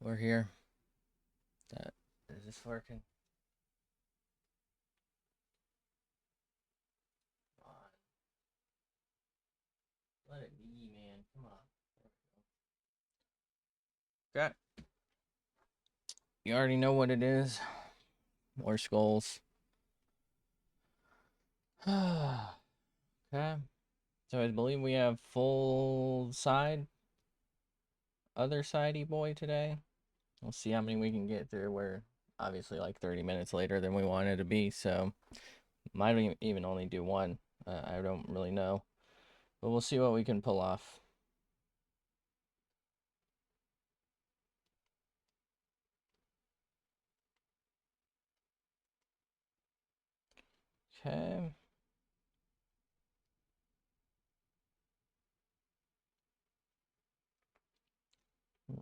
We're here. Is this working? Come on. Let it be, man. Come on. Okay. You already know what it is. More skulls. Okay. So I believe we have full side, other sidey boy today. We'll see how many we can get through. We're obviously like 30 minutes later than we wanted to be, so might even only do one. I don't really know. But we'll see what we can pull off. Okay.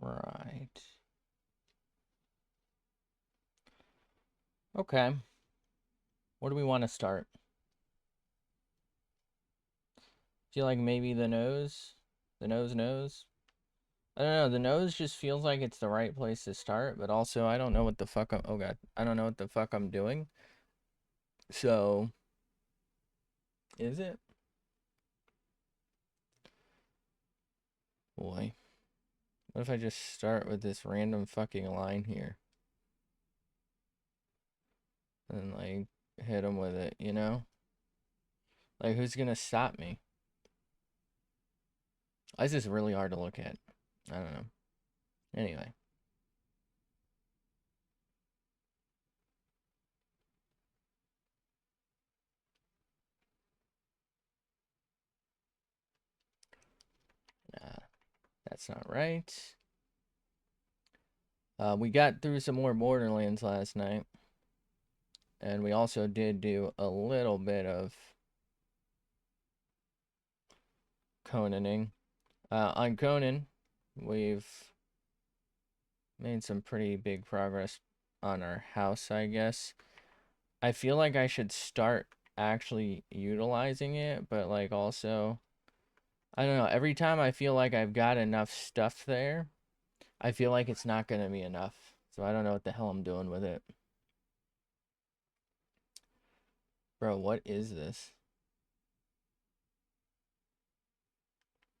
Right. Okay. Where do we want to start? Feel like maybe the nose? The nose? I don't know. The nose just feels like it's the right place to start, but also I don't know what the fuck I'm. Oh god, I don't know what the fuck I'm doing. So, is it? Boy, what if I just start with this random fucking line here and like hit him with it? You know, like who's gonna stop me? This is really hard to look at. I don't know. Anyway, nah, that's not right. We got through some more Borderlands last night. And we also did do a little bit of Conaning. On Conan, we've made some pretty big progress on our house, I guess. I feel like I should start actually utilizing it, but like also, I don't know, every time I feel like I've got enough stuff there, I feel like it's not going to be enough. So I don't know what the hell I'm doing with it. Bro, what is this?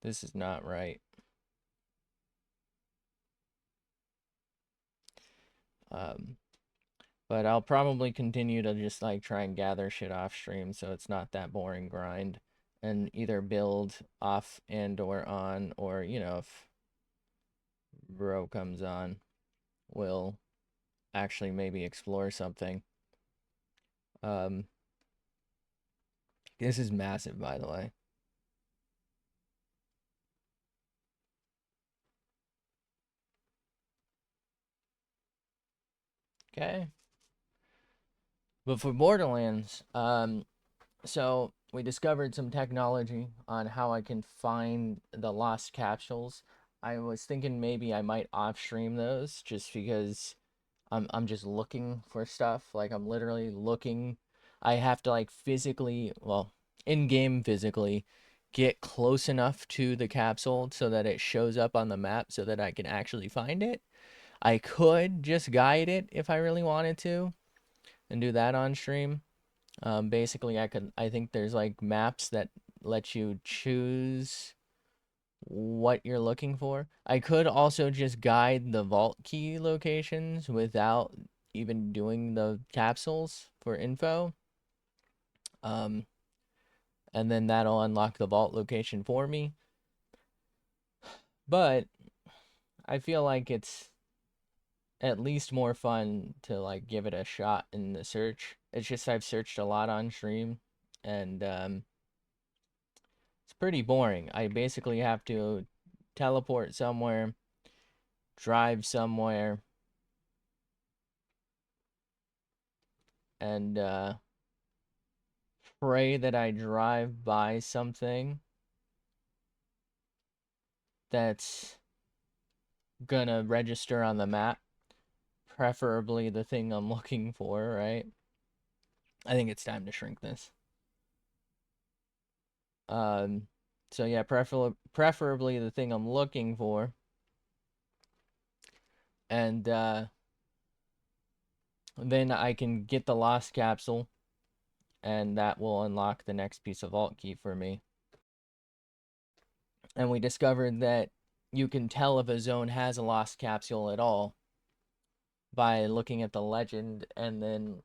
This is not right. Um, But I'll probably continue to just like try and gather shit off stream so it's not that boring grind and either build off and or on, or you know, if bro comes on, we'll actually maybe explore something. Um this is massive, by the way. Okay. But for Borderlands, so we discovered some technology on how I can find the lost capsules. I was thinking maybe I might off stream those just because I'm just looking for stuff. Like I'm literally looking. I have to like physically, well, in game physically, get close enough to the capsule so that it shows up on the map so that I can actually find it. I could just guide it if I really wanted to and do that on stream. Basically, I think there's like maps that let you choose what you're looking for. I could also just guide the vault key locations without even doing the capsules for info. Um, and then that'll unlock the vault location for me. But I feel like it's at least more fun to like give it a shot in the search. It's just I've searched a lot on stream and it's pretty boring. I basically have to teleport somewhere, drive somewhere, and pray that I drive by something that's gonna register on the map, preferably the thing I'm looking for, right? I think it's time to shrink this. Um, so yeah, preferably the thing I'm looking for, And then I can get the lost capsule, and that will unlock the next piece of vault key for me. And we discovered that you can tell if a zone has a lost capsule at all by looking at the legend and then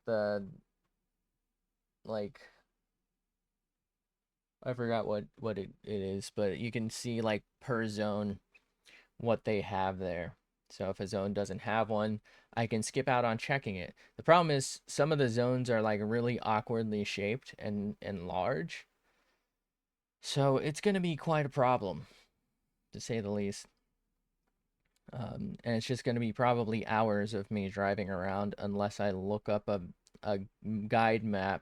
the, like, I forgot what it is, but you can see like per zone what they have there. So if a zone doesn't have one, I can skip out on checking it. The problem is some of the zones are like really awkwardly shaped and large. So it's going to be quite a problem, to say the least. And it's just going to be probably hours of me driving around unless I look up a guide map,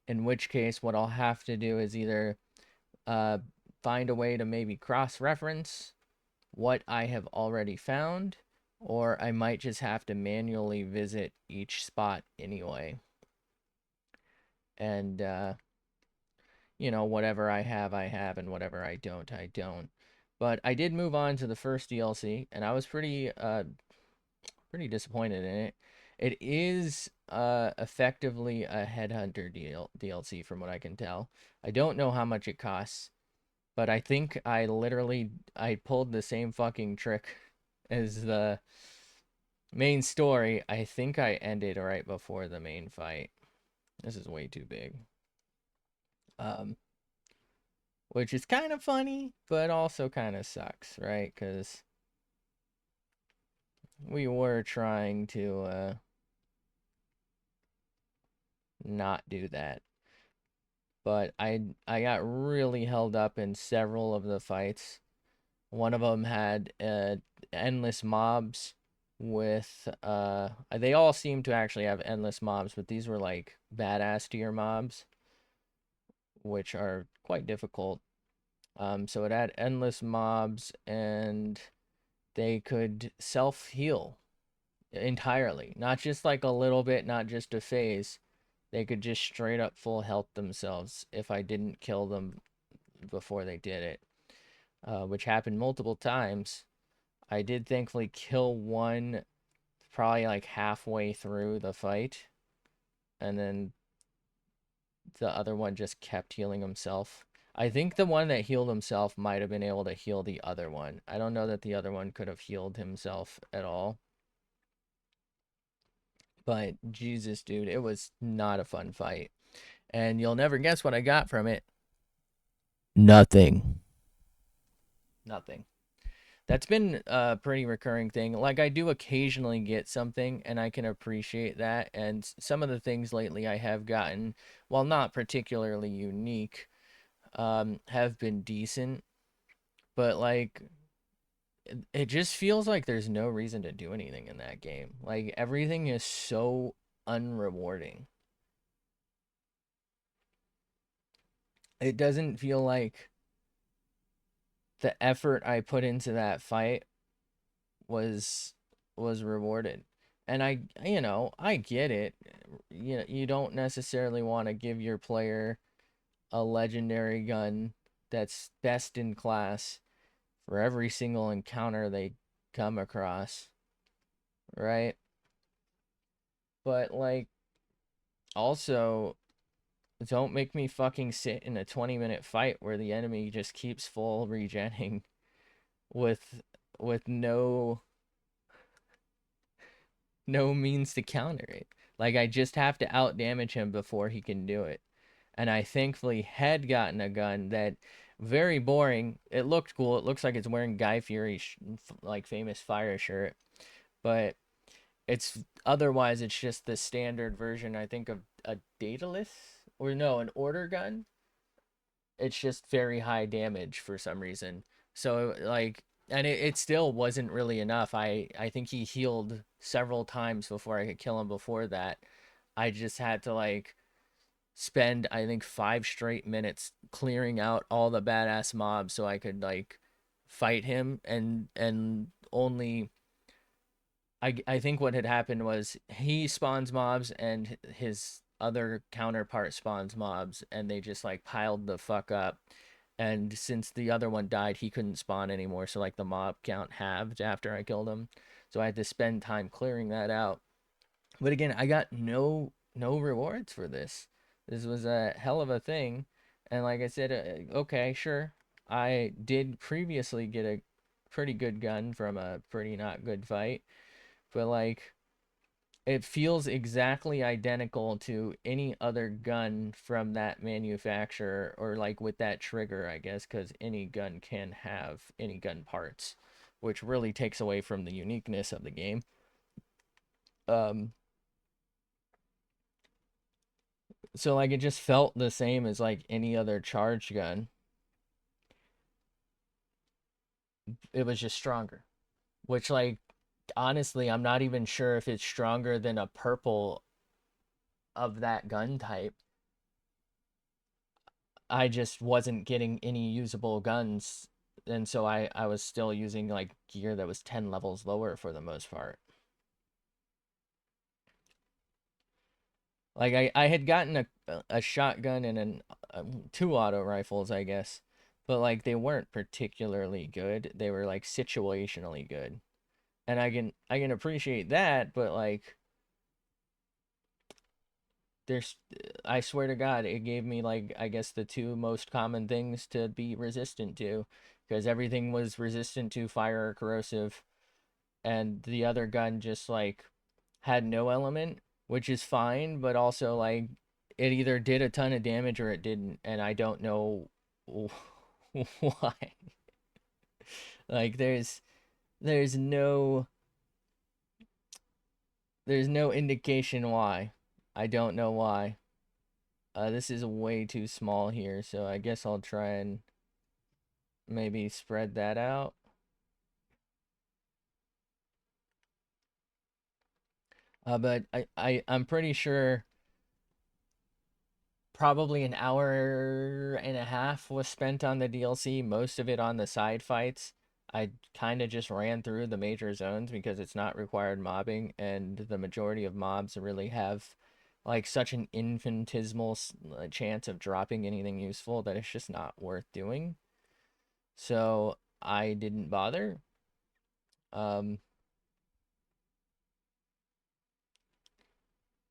in which case what I'll have to do is either uh, find a way to maybe cross-reference what I have already found, or I might just have to manually visit each spot anyway. And, whatever I have, and whatever I don't. But I did move on to the first DLC, and I was pretty disappointed in it. It is effectively a headhunter DLC from what I can tell. I don't know how much it costs, but I think I pulled the same fucking trick as the main story. I think I ended right before the main fight. This is way too big. Um, which is kind of funny, but also kind of sucks, right? Because we were trying to not do that. But I got really held up in several of the fights. One of them had endless mobs with they all seem to actually have endless mobs, but these were like badass tier mobs, which are quite difficult. So it had endless mobs, and they could self heal entirely, not just like a little bit, not just a phase. They could just straight up full health themselves if I didn't kill them before they did it, which happened multiple times. I did thankfully kill one probably like halfway through the fight, and then the other one just kept healing himself. I think the one that healed himself might have been able to heal the other one. I don't know that the other one could have healed himself at all. But Jesus, dude, it was not a fun fight. And you'll never guess what I got from it. Nothing. Nothing. That's been a pretty recurring thing. Like, I do occasionally get something, and I can appreciate that. And some of the things lately I have gotten, while not particularly unique, have been decent. But, like, it just feels like there's no reason to do anything in that game. Like, everything is so unrewarding. It doesn't feel like the effort I put into that fight was rewarded. And I get it. You don't necessarily want to give your player a legendary gun that's best in class for every single encounter they come across, right? But like, also, don't make me fucking sit in a 20-minute fight where the enemy just keeps full regenning with no means to counter it. Like, I just have to outdamage him before he can do it. And I thankfully had gotten a gun that, very boring. It looked cool. It looks like it's wearing Guy Fieri like famous fire shirt, but it's otherwise it's just the standard version, I think, of a Daedalus, or no, an order gun. It's just very high damage for some reason. So like, and it still wasn't really enough. I think he healed several times before I could kill him before that. I just had to like spend, I think, 5 straight minutes clearing out all the badass mobs so I could like fight him. And only, I think what had happened was he spawns mobs and his other counterpart spawns mobs, and they just like piled the fuck up. And since the other one died, he couldn't spawn anymore, so like the mob count halved after I killed him. So I had to spend time clearing that out. But again, I got no rewards for this. This was a hell of a thing. And like I said, okay, sure. I did previously get a pretty good gun from a pretty not good fight, but like it feels exactly identical to any other gun from that manufacturer, or like with that trigger, I guess, because any gun can have any gun parts, which really takes away from the uniqueness of the game. Um, so like it just felt the same as like any other charge gun. It was just stronger, which like honestly, I'm not even sure if it's stronger than a purple of that gun type. I just wasn't getting any usable guns, and so I was still using like gear that was 10 levels lower for the most part. Like I had gotten a shotgun and two auto rifles, I guess, but like they weren't particularly good. They were like situationally good, and I can appreciate that, but like there's I swear to God, it gave me like I guess the two most common things to be resistant to, because everything was resistant to fire or corrosive, and the other gun just like had no element, which is fine, but also like it either did a ton of damage or it didn't, and I don't know why. Like there's no there's no indication why. I don't know why. This is way too small here, so I guess I'll try and maybe spread that out. But I'm pretty sure probably an hour and a half was spent on the DLC, most of it on the side fights. I kind of just ran through the major zones because it's not required mobbing, and the majority of mobs really have like such an infinitesimal chance of dropping anything useful that it's just not worth doing. So I didn't bother. Um,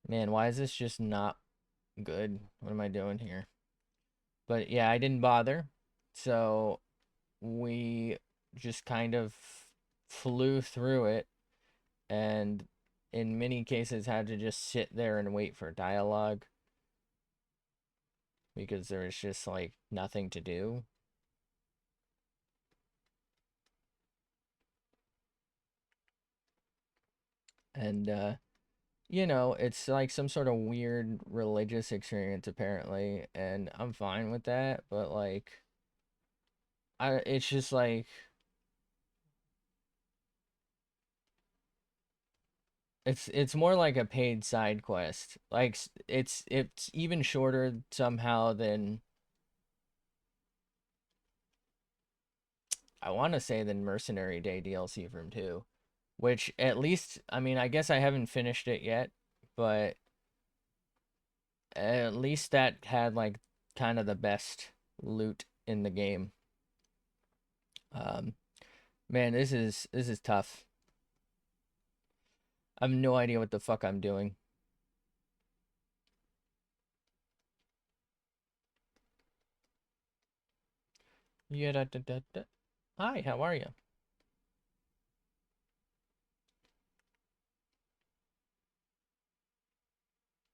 Man, why is this just not good? What am I doing here? But yeah, I didn't bother. So we just kind of flew through it, and in many cases had to just sit there and wait for dialogue because there was just like nothing to do. And it's like some sort of weird religious experience apparently, and I'm fine with that, but like it's just like it's more like a paid side quest. Like it's even shorter somehow than I want to say than Mercenary Day DLC from 2, which at least I mean I guess I haven't finished it yet, but at least that had like kind of the best loot in the game. Um, Man, this is tough. I have no idea what the fuck I'm doing. Yeah, da, da, da, da. Hi, how are you?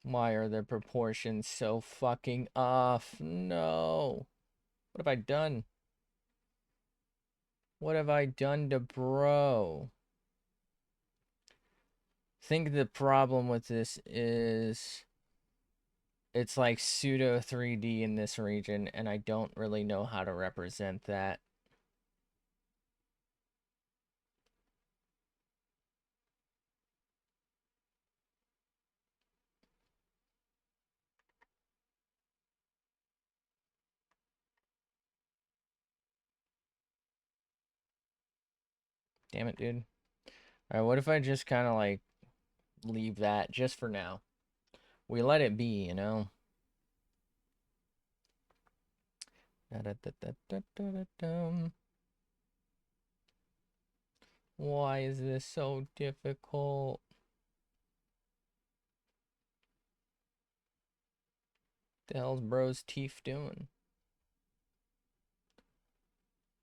Why are the proportions so fucking off? No. What have I done? What have I done to bro? Think the problem with this is it's like pseudo 3D in this region, and I don't really know how to represent that. Damn it, dude. Alright, what if I just kind of like leave that just for now? We let it be, you know? Why is this so difficult? The hell's bro's teeth doing?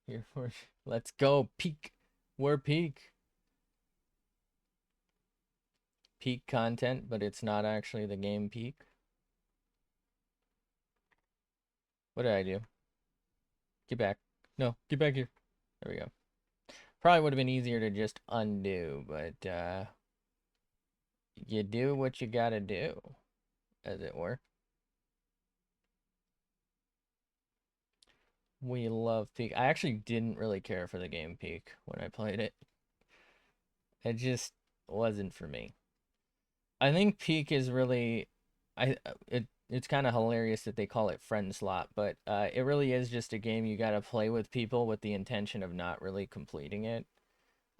Here for let's go peak. We're peak. Peak content, but it's not actually the game peak. What did I do? Get back. No, get back here. There we go. Probably would have been easier to just undo, but you do what you gotta do, as it were. We love Peak. I actually didn't really care for the game Peak when I played it. It just wasn't for me. I think Peak is really, it's kind of hilarious that they call it friend slot, but it really is just a game you gotta play with people with the intention of not really completing it.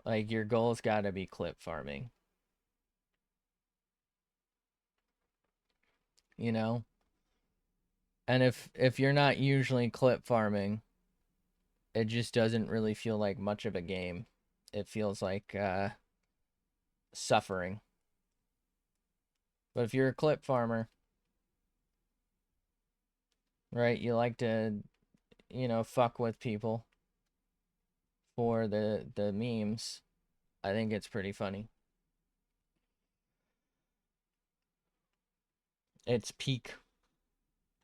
Like your goal's gotta be clip farming, you know? And if you're not usually clip farming, it just doesn't really feel like much of a game. It feels like suffering. But if you're a clip farmer, right, you like to, fuck with people for the memes. I think it's pretty funny. It's peak.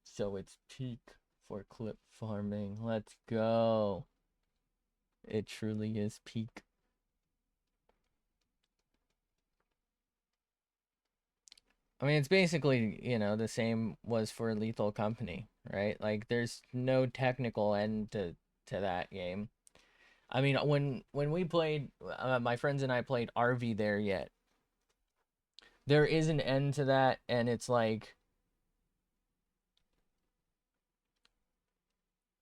So it's peak for clip farming. Let's go. It truly is peak. I mean, it's basically, the same was for Lethal Company, right? Like there's no technical end to that game. I mean, when we played, my friends and I played RV there yet. There is an end to that, and it's like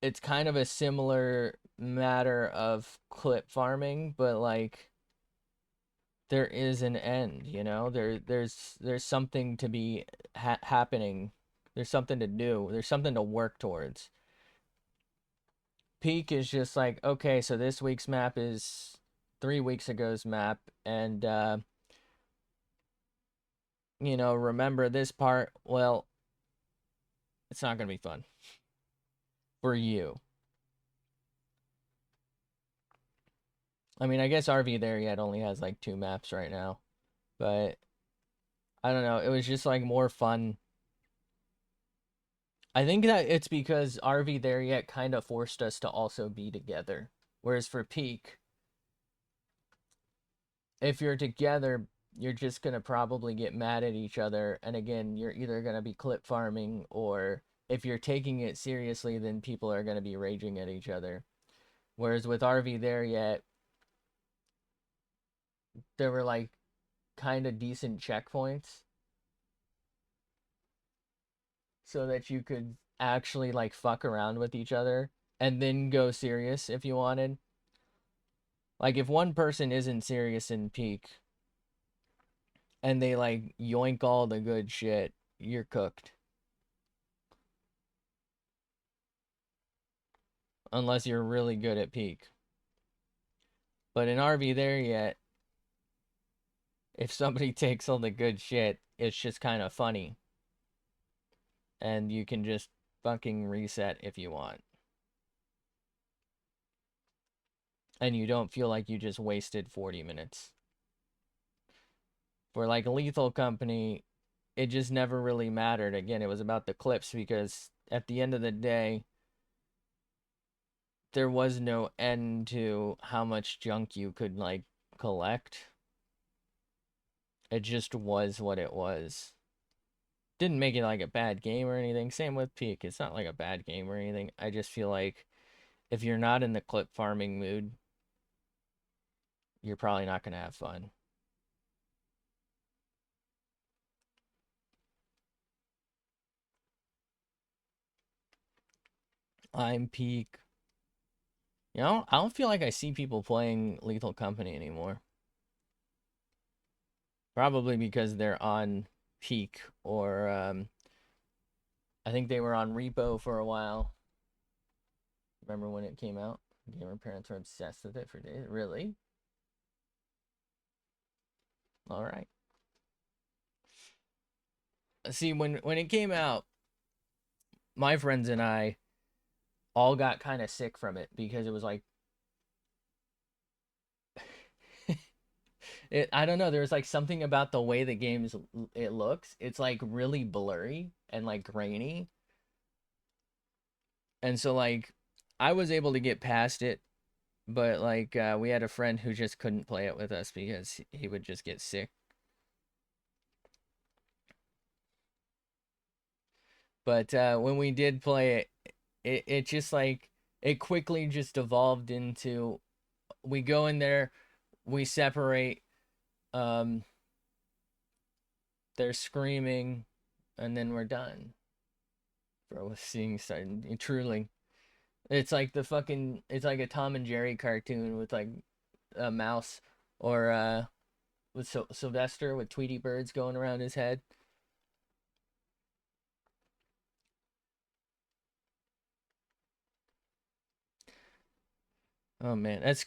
it's kind of a similar matter of clip farming, but like there is an end, there's something to be happening. There's something to do. There's something to work towards. Peak is just like, okay, so this week's map is 3 weeks ago's map, and remember this part. Well, it's not gonna be fun for you. I mean, I guess RV there yet only has like 2 maps right now, but I don't know. It was just like more fun. I think that it's because RV there yet kind of forced us to also be together. Whereas for Peak, if you're together, you're just gonna probably get mad at each other. And again, you're either gonna be clip farming, or if you're taking it seriously, then people are gonna be raging at each other. Whereas with RV there yet, there were like kind of decent checkpoints so that you could actually like fuck around with each other and then go serious if you wanted. Like if one person isn't serious in Peak and they like yoink all the good shit, you're cooked. Unless you're really good at Peak. But in RV there yet, if somebody takes all the good shit, it's just kind of funny. And you can just fucking reset if you want. And you don't feel like you just wasted 40 minutes. For like Lethal Company, it just never really mattered. Again, it was about the clips because at the end of the day, there was no end to how much junk you could like collect. It just was what it was. Didn't make it like a bad game or anything. Same with Peak. It's not like a bad game or anything. I just feel like if you're not in the clip farming mood, you're probably not going to have fun. I'm Peak. I don't feel like I see people playing Lethal Company anymore. Probably because they're on Peak, or I think they were on Repo for a while. Remember when it came out? Gamer parents were obsessed with it for days. Really? All right. See, when it came out, my friends and I all got kind of sick from it because it was like I don't know, there's like something about the way the games it looks. It's like really blurry and like grainy. And so like I was able to get past it, but like we had a friend who just couldn't play it with us because he would just get sick. But when we did play it, it just like it quickly just evolved into we go in there, we separate, um, they're screaming, and then we're done. Bro, seeing something truly, it's like the fucking, it's like a Tom and Jerry cartoon with like a mouse or with Sylvester with Tweety birds going around his head. Oh man, that's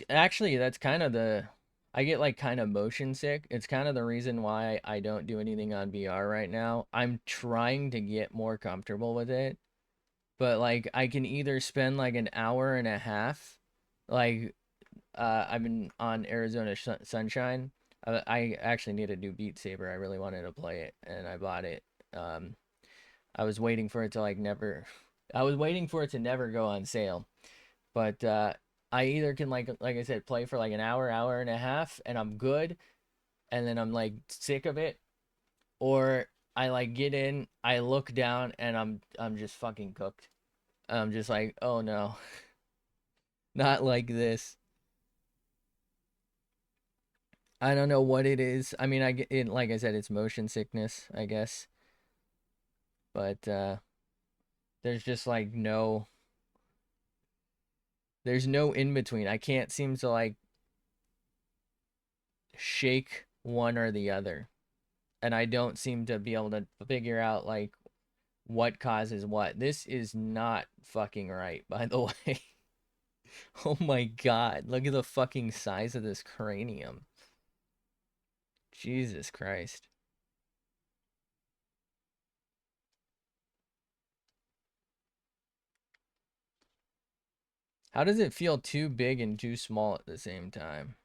kind of the I get like kind of motion sick. It's kind of the reason why I don't do anything on VR right now. I'm trying to get more comfortable with it, but like I can either spend like an hour and a half, like I've been on Arizona Sunshine. I actually need a new Beat Saber. I really wanted to play it, and I bought it. Um, I was waiting for it to like never. I was waiting for it to never go on sale, but I either can like I said play for like an hour, hour and a half, and I'm good, and then I'm like sick of it, or I like get in, I look down, and I'm just fucking cooked. I'm just like, oh no, not like this. I don't know what it is. I mean, I get it, like I said, it's motion sickness, I guess, but there's just like there's no in between. I can't seem to like shake one or the other, and I don't seem to be able to figure out like what causes what. This is not fucking right, by the way. Oh my god, look at the fucking size of this cranium. Jesus Christ. How does it feel too big and too small at the same time?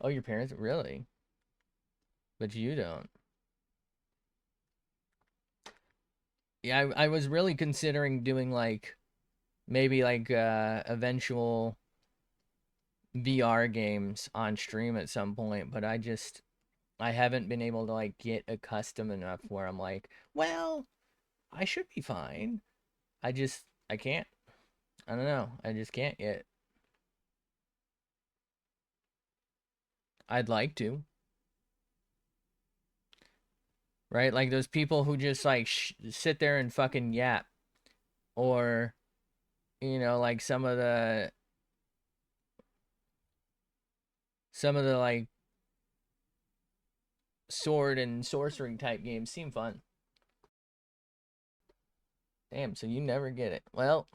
Oh, your parents? Really? But you don't. Yeah, I was really considering doing like maybe like eventual VR games on stream at some point, but I haven't been able to like get accustomed enough where I'm like, well, I should be fine. I can't. I don't know. I just can't yet. I'd like to, right? Like those people who just like sit there and fucking yap, or like some of the like sword and sorcery type games seem fun. Damn, so you never get it. Well,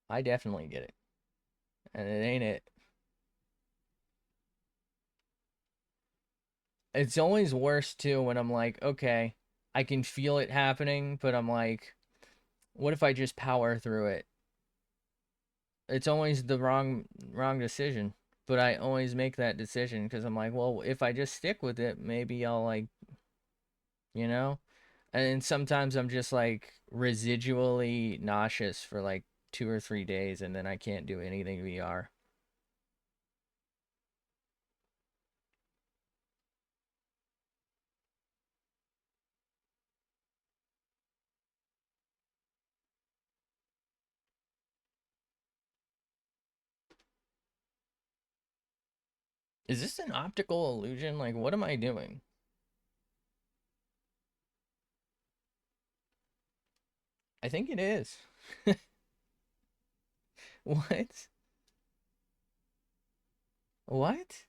I definitely get it, and it ain't it. It's always worse too when I'm like, okay, I can feel it happening, but I'm like, what if I just power through it? It's always the wrong decision, but I always make that decision because I'm like, well, if I just stick with it, maybe I'll like, you know? And sometimes I'm just like residually nauseous for like 2 or 3 days, and then I can't do anything VR. Is this an optical illusion? Like, what am I doing? I think it is. What? What?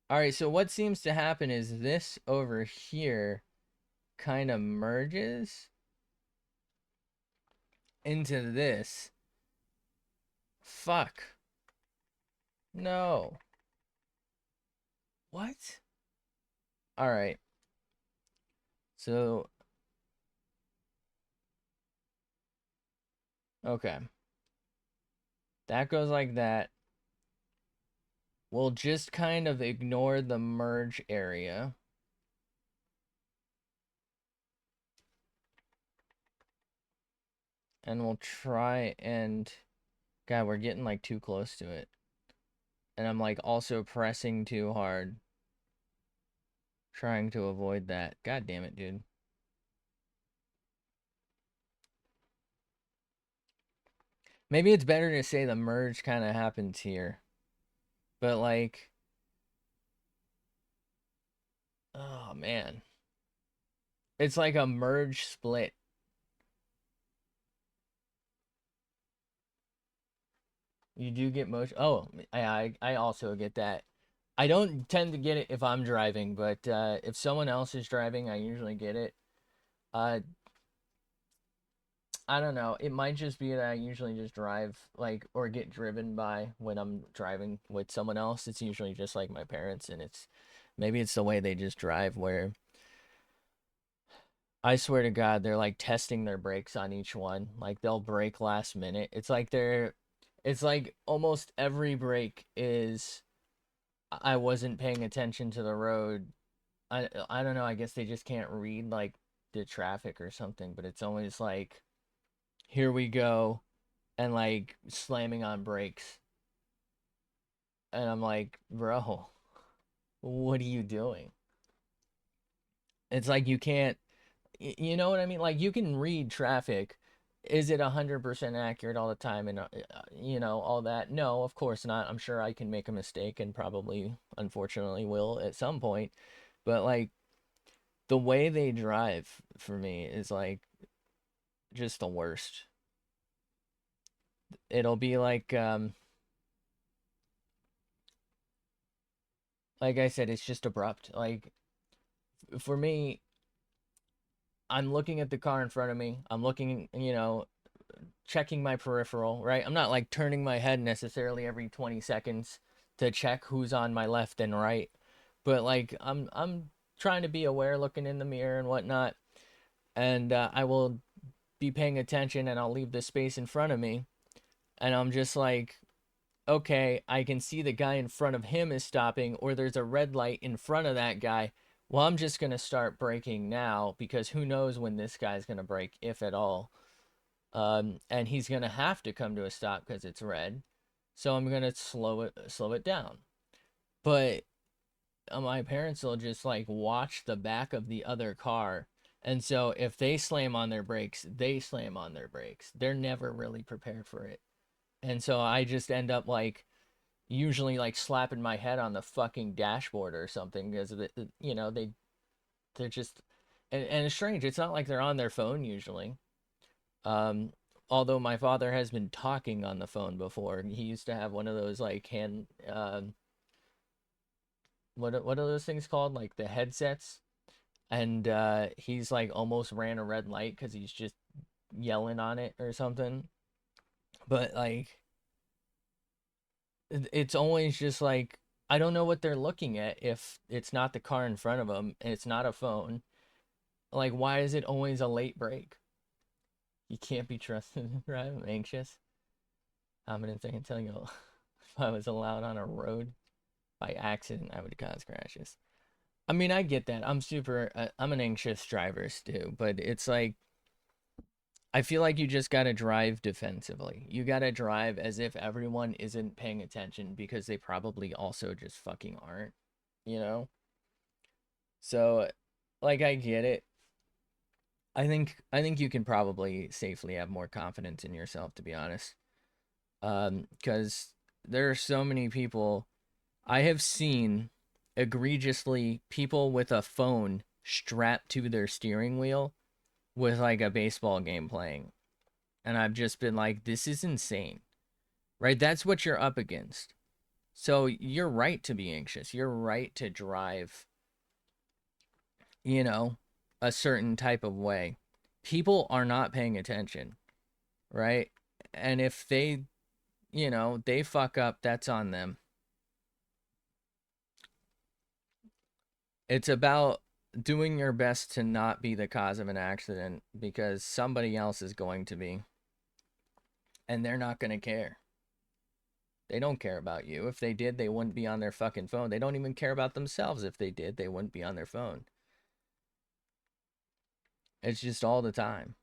All right, so what seems to happen is this over here. kind of merges into this. Fuck. No. What? All right. So, okay. That goes like that. We'll just kind of ignore the merge area. And we'll try and... God, we're getting like too close to it. And I'm like also pressing too hard. Trying to avoid that. God damn it, dude. Maybe it's better to say the merge kind of happens here. But like... Oh, man. It's like a merge split. You do get motion. Oh, I also get that. I don't tend to get it if I'm driving, but if someone else is driving, I usually get it. Uh, I don't know. It might just be that I usually just drive like or get driven by when I'm driving with someone else. It's usually just like my parents, and it's maybe it's the way they just drive where I swear to God, they're like testing their brakes on each one. Like they'll brake last minute. It's like almost every brake is I wasn't paying attention to the road. I don't know. I guess they just can't read like the traffic or something. But it's always like, here we go, and like slamming on brakes. And I'm like, bro, what are you doing? It's like you can't. You know what I mean? Like you can read traffic. Is it 100% accurate all the time and all that? No, of course not. I'm sure I can make a mistake and probably unfortunately will at some point. But like the way they drive for me is like just the worst. It'll be like I said, it's just abrupt. Like for me, I'm looking at the car in front of me. I'm looking, checking my peripheral, right? I'm not like turning my head necessarily every 20 seconds to check who's on my left and right, but like I'm trying to be aware, looking in the mirror and whatnot, and I will be paying attention, and I'll leave the space in front of me, and I'm just like, okay, I can see the guy in front of him is stopping, or there's a red light in front of that guy. Well, I'm just gonna start braking now because who knows when this guy's gonna brake, if at all. And he's gonna have to come to a stop because it's red. So I'm gonna slow it down. But my parents will just like watch the back of the other car, and so if they slam on their brakes, they slam on their brakes. They're never really prepared for it, and so I just end up like usually like slapping my head on the fucking dashboard or something because they're just and it's strange. It's not like they're on their phone usually. Um, Although my father has been talking on the phone before. He used to have one of those like hand what are those things called? Like the headsets. And he's like almost ran a red light because he's just yelling on it or something. But like it's always just like I don't know what they're looking at if it's not the car in front of them and it's not a phone. Like why is it always a late break? You can't be trusted, right? I'm anxious. I'm gonna say and tell you if I was allowed on a road by accident, I would cause crashes. I mean, I get that. I'm an anxious driver too, but it's like I feel like you just gotta drive defensively. You gotta drive as if everyone isn't paying attention because they probably also just fucking aren't, you know? So, like, I get it. I think you can probably safely have more confidence in yourself, to be honest. Because there are so many people I have seen egregiously people with a phone strapped to their steering wheel with like a baseball game playing. And I've just been like, this is insane, right? That's what you're up against. So you're right to be anxious. You're right to drive, you know. a certain type of way, people are not paying attention, right? And if they, they fuck up, that's on them. It's about doing your best to not be the cause of an accident because somebody else is going to be, and they're not going to care. They don't care about you. If they did, they wouldn't be on their fucking phone. They don't even care about themselves. If they did, they wouldn't be on their phone. It's just all the time.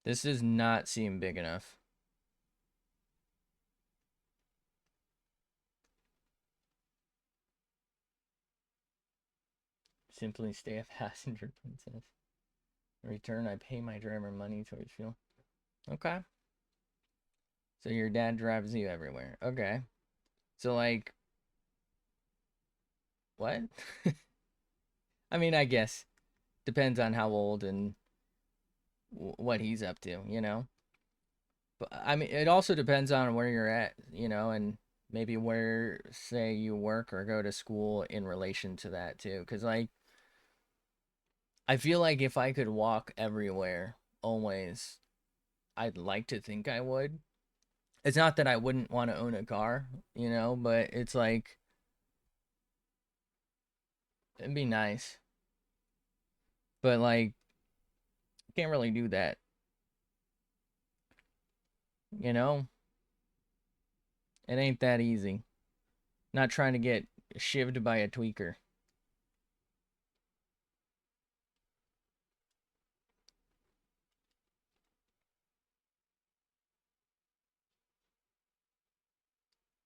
This does not seem big enough. Simply stay a passenger, princess. In return, I pay my driver money towards fuel. Okay. So your dad drives you everywhere. Okay. So, like, what? I mean, I guess. Depends on how old and what he's up to, you know? But, I mean, it also depends on where you're at, and maybe where, say, you work or go to school in relation to that, too. Because, like, I feel like if I could walk everywhere, always, I'd like to think I would. It's not that I wouldn't want to own a car, but it's like, it'd be nice. But, like, can't really do that, you know? It ain't that easy. Not trying to get shivved by a tweaker.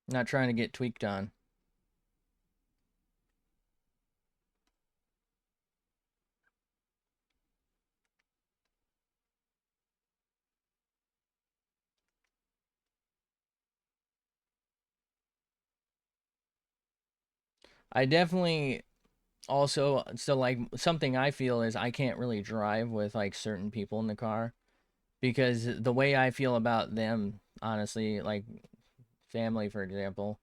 Not trying to get tweaked on. I definitely also, so like something I feel is I can't really drive with like certain people in the car because the way I feel about them, honestly, like family for example,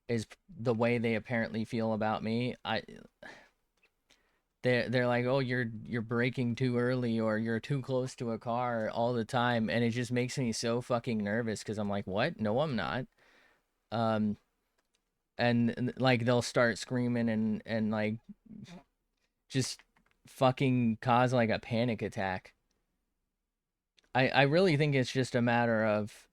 is the way they apparently feel about me. They're like, "Oh, you're braking too early or you're too close to a car all the time." And it just makes me so fucking nervous cuz I'm like, "What? No, I'm not." Um and like they'll start screaming and like just fucking cause like a panic attack. I really think it's just a matter of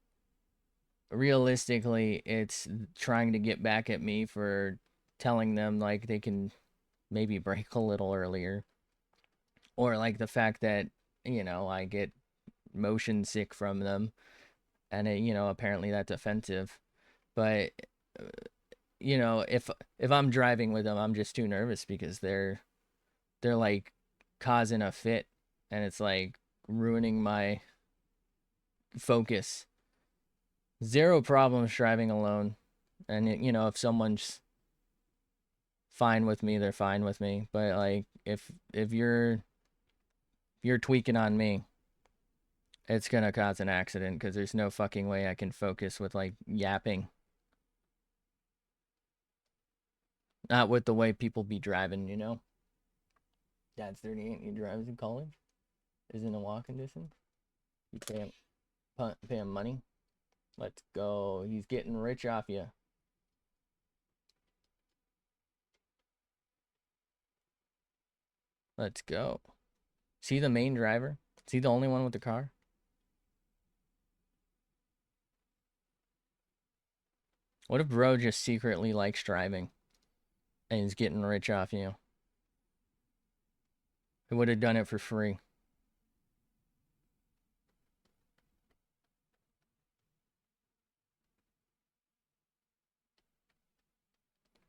realistically it's trying to get back at me for telling them like they can maybe brake a little earlier, or like the fact that I get motion sick from them, and apparently that's offensive. But if I'm driving with them, I'm just too nervous because they're like causing a fit, and it's like ruining my focus. Zero problems driving alone, and if someone's fine with me, they're fine with me. But like if you're tweaking on me, it's gonna cause an accident because there's no fucking way I can focus with like yapping. Not with the way people be driving. Dad's 38. He drives in college. Is in a walking distance. You pay him money. Let's go. He's getting rich off you. Let's go. Is he the main driver? Is he the only one with the car? What if bro just secretly likes driving and he's getting rich off you? He would have done it for free.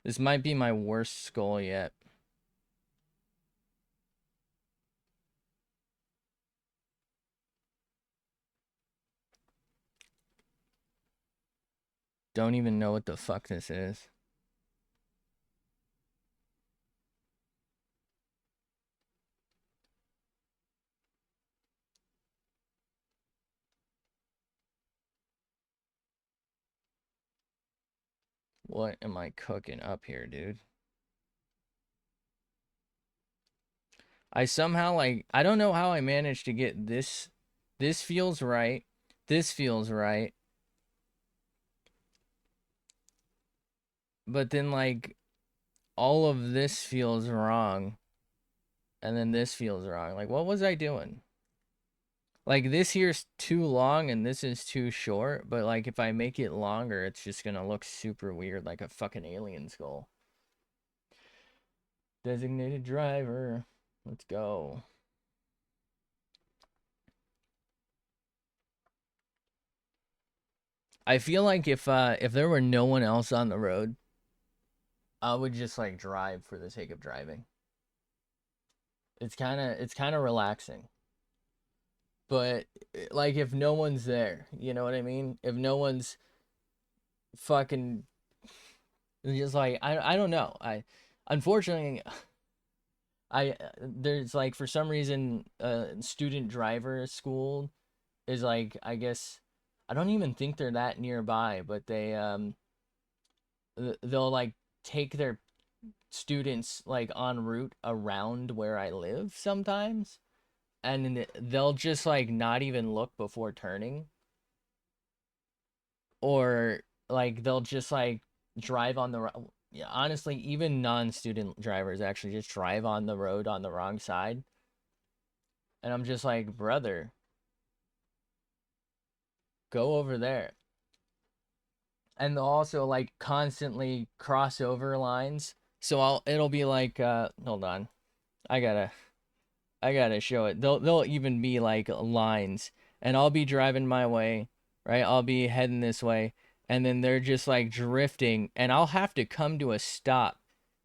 This might be my worst skull yet. Don't even know what the fuck this is. What am I cooking up here, dude? I somehow like I don't know how I managed to get this. This feels right. This feels right. But then like all of this feels wrong. And then this feels wrong. Like what was I doing? Like this here's too long and this is too short, but like if I make it longer, it's just gonna look super weird like a fucking alien skull. Designated driver. Let's go. I feel like if there were no one else on the road, I would just like drive for the sake of driving. It's kind of relaxing. But like if no one's there, you know what I mean? If no one's fucking just like I don't know. I unfortunately I there's like for some reason student driver school is like I guess I don't even think they're that nearby, but they'll like take their students like en route around where I live sometimes, and they'll just like not even look before turning, or like they'll just like drive on the yeah, honestly, even non-student drivers actually just drive on the road on the wrong side, and I'm just like, brother, go over there. And they'll also like constantly cross over lines. So it'll be like hold on. I gotta I gotta show it. They'll even be like lines, and I'll be driving my way, right? I'll be heading this way, and then they're just like drifting, and I'll have to come to a stop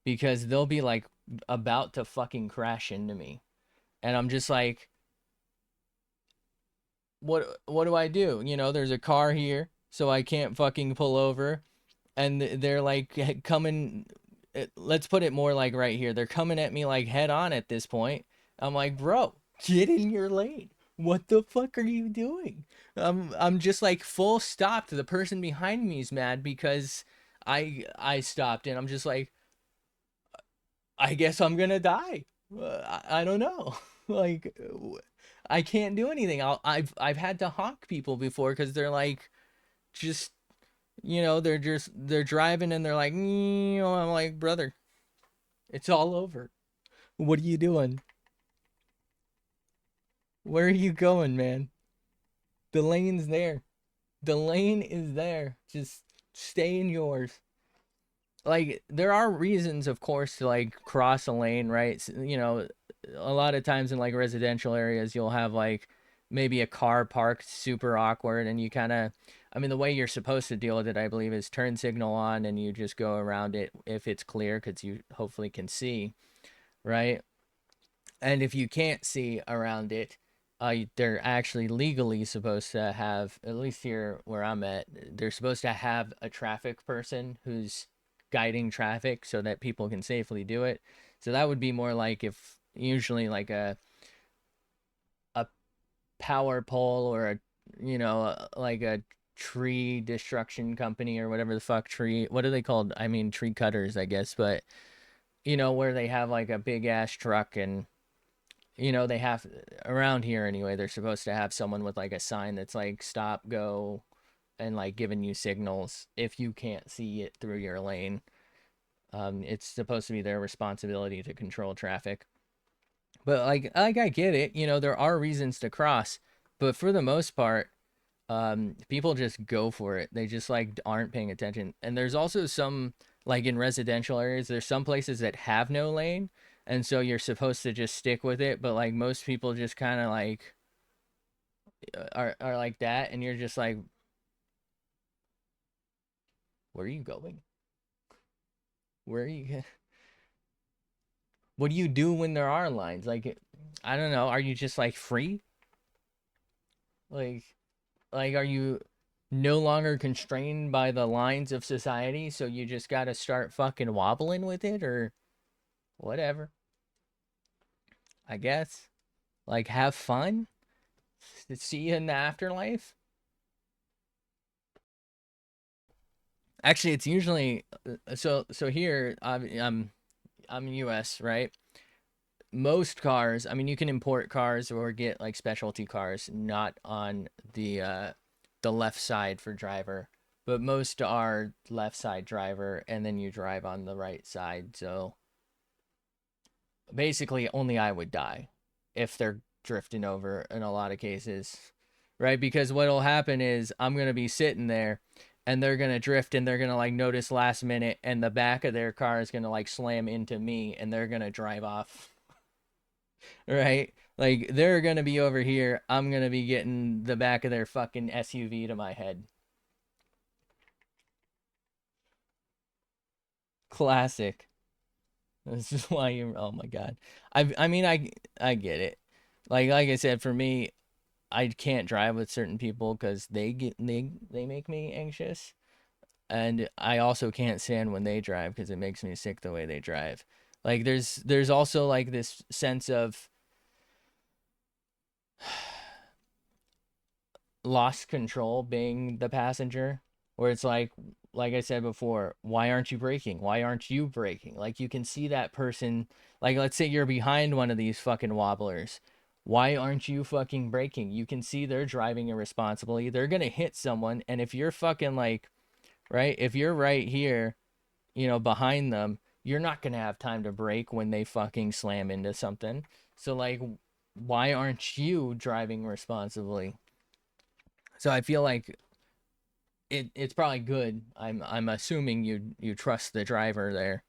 because they'll be like about to fucking crash into me, and I'm just like, what do I do? You know, there's a car here, so I can't fucking pull over, and they're like coming. Let's put it more like right here. They're coming at me like head on at this point. I'm like, bro, get in your lane. What the fuck are you doing? I'm just like full stopped. The person behind me is mad because I stopped, and I'm just like, I guess I'm gonna die. I don't know. Like, I can't do anything. I've had to honk people before because they're like just they're driving and they're like, I'm like, brother, it's all over. What are you doing? Where are you going, man? The lane's there. The lane is there. Just stay in yours. Like there are reasons, of course, to like cross a lane, right? A lot of times in like residential areas, you'll have like maybe a car parked super awkward, and you kind of, I mean, the way you're supposed to deal with it, I believe, is turn signal on and you just go around it if it's clear, because you hopefully can see, right? And if you can't see around it, they're actually legally supposed to have, at least here where I'm at, they're supposed to have a traffic person who's guiding traffic so that people can safely do it. So that would be more like if usually like a power pole or a like a tree destruction company or whatever the fuck, tree, what are they called? I mean tree cutters, I guess, but where they have like a big ass truck, and they have, around here anyway, they're supposed to have someone with like a sign that's like stop, go, and like giving you signals if you can't see it through your lane. It's supposed to be their responsibility to control traffic. But like I get it, there are reasons to cross, but for the most part, people just go for it. They just like aren't paying attention. And there's also some, like in residential areas, there's some places that have no lane, and so you're supposed to just stick with it, but like most people just kind of like are like that, and you're just like, where are you going? Where are you What do you do when there are lines? Like, I don't know, are you just like free? Like are you no longer constrained by the lines of society, so you just got to start fucking wobbling with it, or whatever, I guess. Like, have fun. See you in the afterlife. Actually, it's usually so here I'm US, right? Most cars, I mean, you can import cars or get like specialty cars, not on the left side for driver, but most are left side driver, and then you drive on the right side. So basically, only I would die if they're drifting over in a lot of cases, right? Because what'll happen is I'm gonna be sitting there. And they're gonna drift, and they're gonna like notice last minute, and the back of their car is gonna like slam into me, and they're gonna drive off, right? Like they're gonna be over here. I'm gonna be getting the back of their fucking SUV to my head. Classic. This is why you. Oh my god. I mean I get it. Like I said, for me, I can't drive with certain people because they make me anxious, and I also can't stand when they drive because it makes me sick the way they drive. Like there's also like this sense of lost control being the passenger, where it's like I said before, why aren't you braking, why aren't you braking? Like you can see that person, like let's say you're behind one of these fucking wobblers, why aren't you fucking braking? You can see they're driving irresponsibly, they're gonna hit someone, and if you're fucking like, right, if you're right here, behind them, you're not gonna have time to brake when they fucking slam into something. So like, why aren't you driving responsibly? So I feel like it's probably good. I'm assuming you trust the driver there,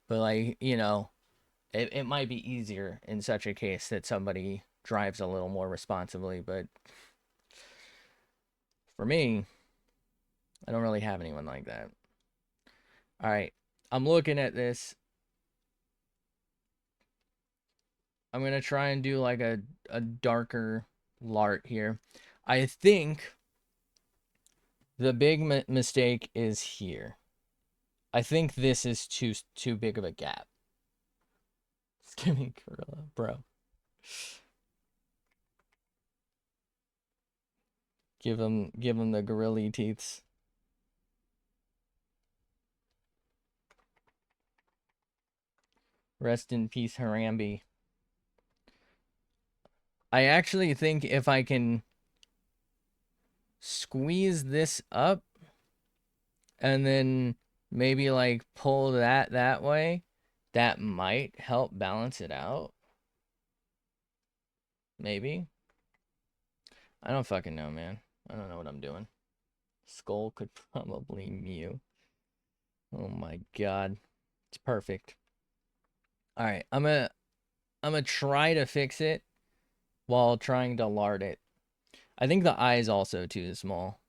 but like it might be easier in such a case that somebody drives a little more responsibly. But for me, I don't really have anyone like that. All right, I'm looking at this. I'm gonna try and do like a darker lart here. I think the big mistake is here. I think this is too big of a gap. Skinny gorilla, bro. Give him the gorilla teeths. Rest in peace, Harambe. I actually think if I can squeeze this up and then maybe like pull that way, that might help balance it out. Maybe. I don't fucking know, man. I don't know what I'm doing. Skull could probably mew. Oh my god. It's perfect. All right, I'm gonna try to fix it while trying to lard it. I think the eye is also too small.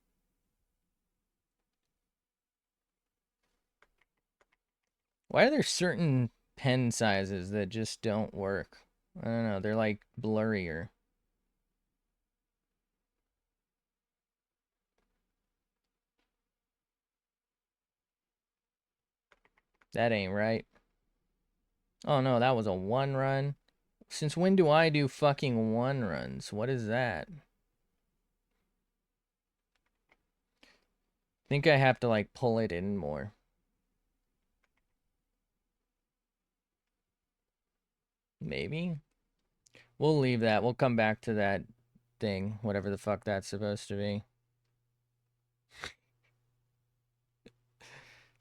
Why are there certain pen sizes that just don't work? I don't know. They're like blurrier. That ain't right. Oh no, that was a one run. Since when do I do fucking one runs? What is that? Think I have to like pull it in more. Maybe. We'll leave that. We'll come back to that thing, whatever the fuck that's supposed to be.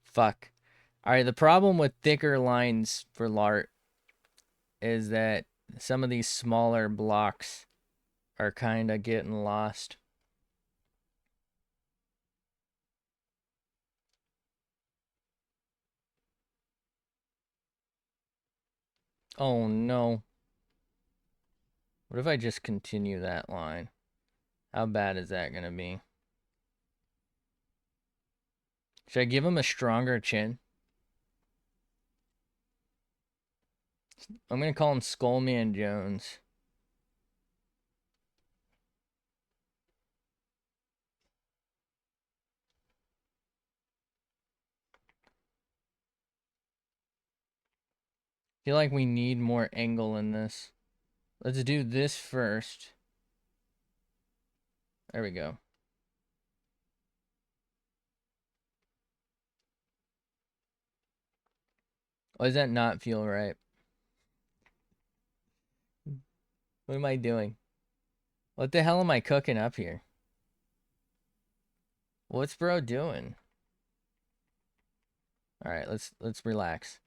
Fuck. Alright, the problem with thicker lines for Lart is that some of these smaller blocks are kind of getting lost. Oh no. What if I just continue that line? How bad is that gonna be? Should I give him a stronger chin? I'm gonna call him Skullman Jones. I feel like we need more angle in this. Let's do this first. There we go. Why does that not feel right? What am I doing? What the hell am I cooking up here? What's bro doing? All right, let's relax.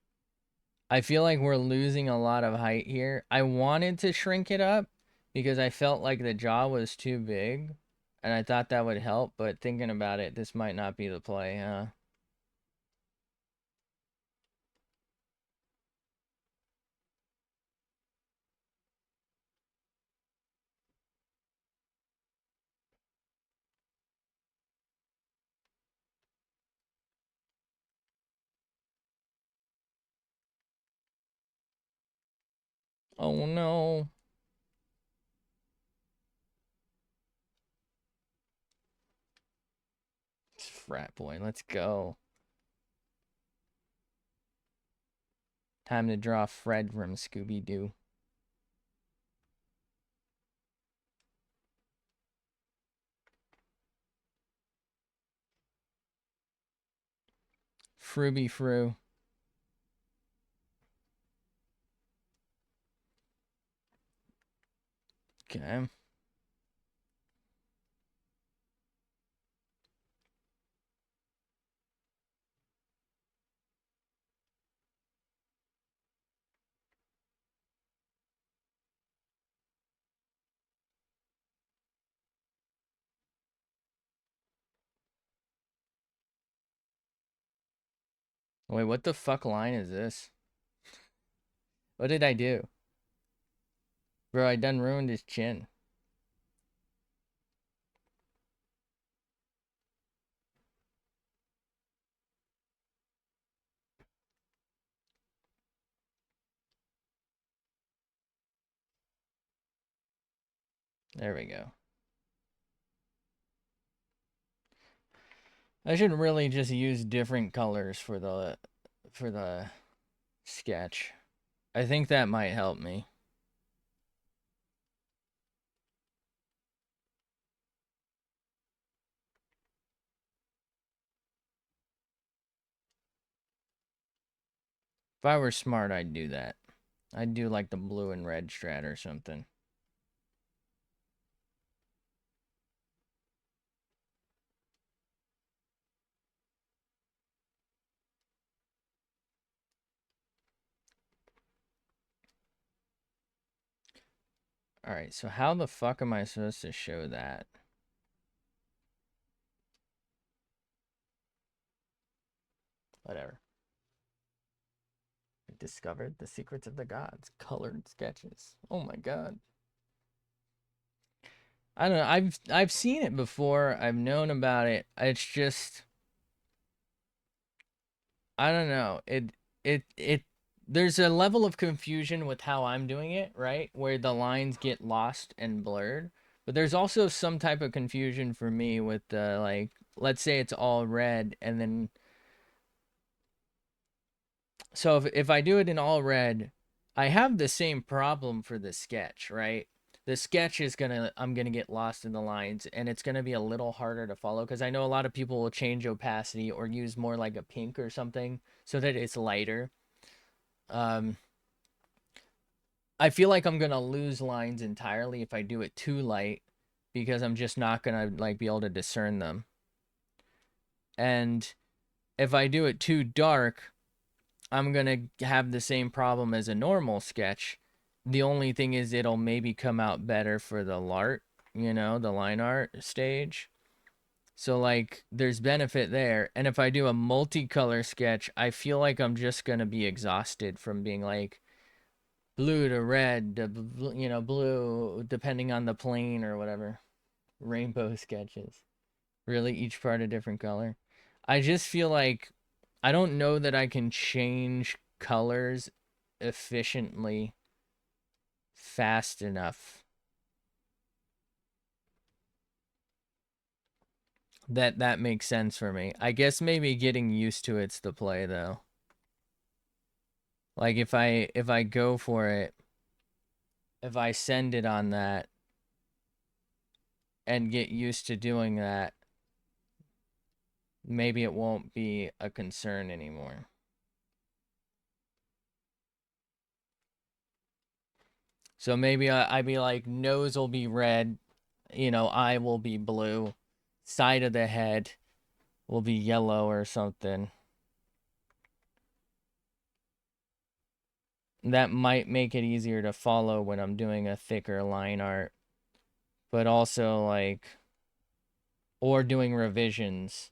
I feel like we're losing a lot of height here. I wanted to shrink it up because I felt like the jaw was too big and I thought that would help, but thinking about it, this might not be the play, huh? Oh no. Frat boy, let's go. Time to draw Fred from Scooby-Doo. Fruby Fru. Okay. Wait, what the fuck line is this? What did I do? Bro, I done ruined his chin. There we go. I should really just use different colors for the sketch. I think that might help me. If I were smart, I'd do that. I'd do like the blue and red strat or something. Alright, so how the fuck am I supposed to show that? Whatever. I discovered the secrets of the gods. Colored sketches. Oh my god. I don't know. I've seen it before. I've known about it. It's just I don't know. It there's a level of confusion with how I'm doing it, right? Where the lines get lost and blurred. But there's also some type of confusion for me with the like let's say it's all red and then so if I do it in all red, I have the same problem for the sketch, right? The sketch is I'm gonna get lost in the lines and it's gonna be a little harder to follow because I know a lot of people will change opacity or use more like a pink or something so that it's lighter. Um, I feel like I'm gonna lose lines entirely if I do it too light because I'm just not gonna like be able to discern them. And if I do it too dark, I'm gonna have the same problem as a normal sketch. The only thing is it'll maybe come out better for the LART, the line art stage. So like there's benefit there. And if I do a multicolor sketch, I feel like I'm just gonna be exhausted from being like blue to red to blue depending on the plane or whatever. Rainbow sketches. Really each part a different color. I just feel like I don't know that I can change colors efficiently fast enough that makes sense for me. I guess maybe getting used to it's the play though. Like if I go for it, if I send it on that and get used to doing that, maybe it won't be a concern anymore. So maybe I'd be like, nose will be red, eye will be blue, side of the head will be yellow or something. That might make it easier to follow when I'm doing a thicker line art, but also like, or doing revisions.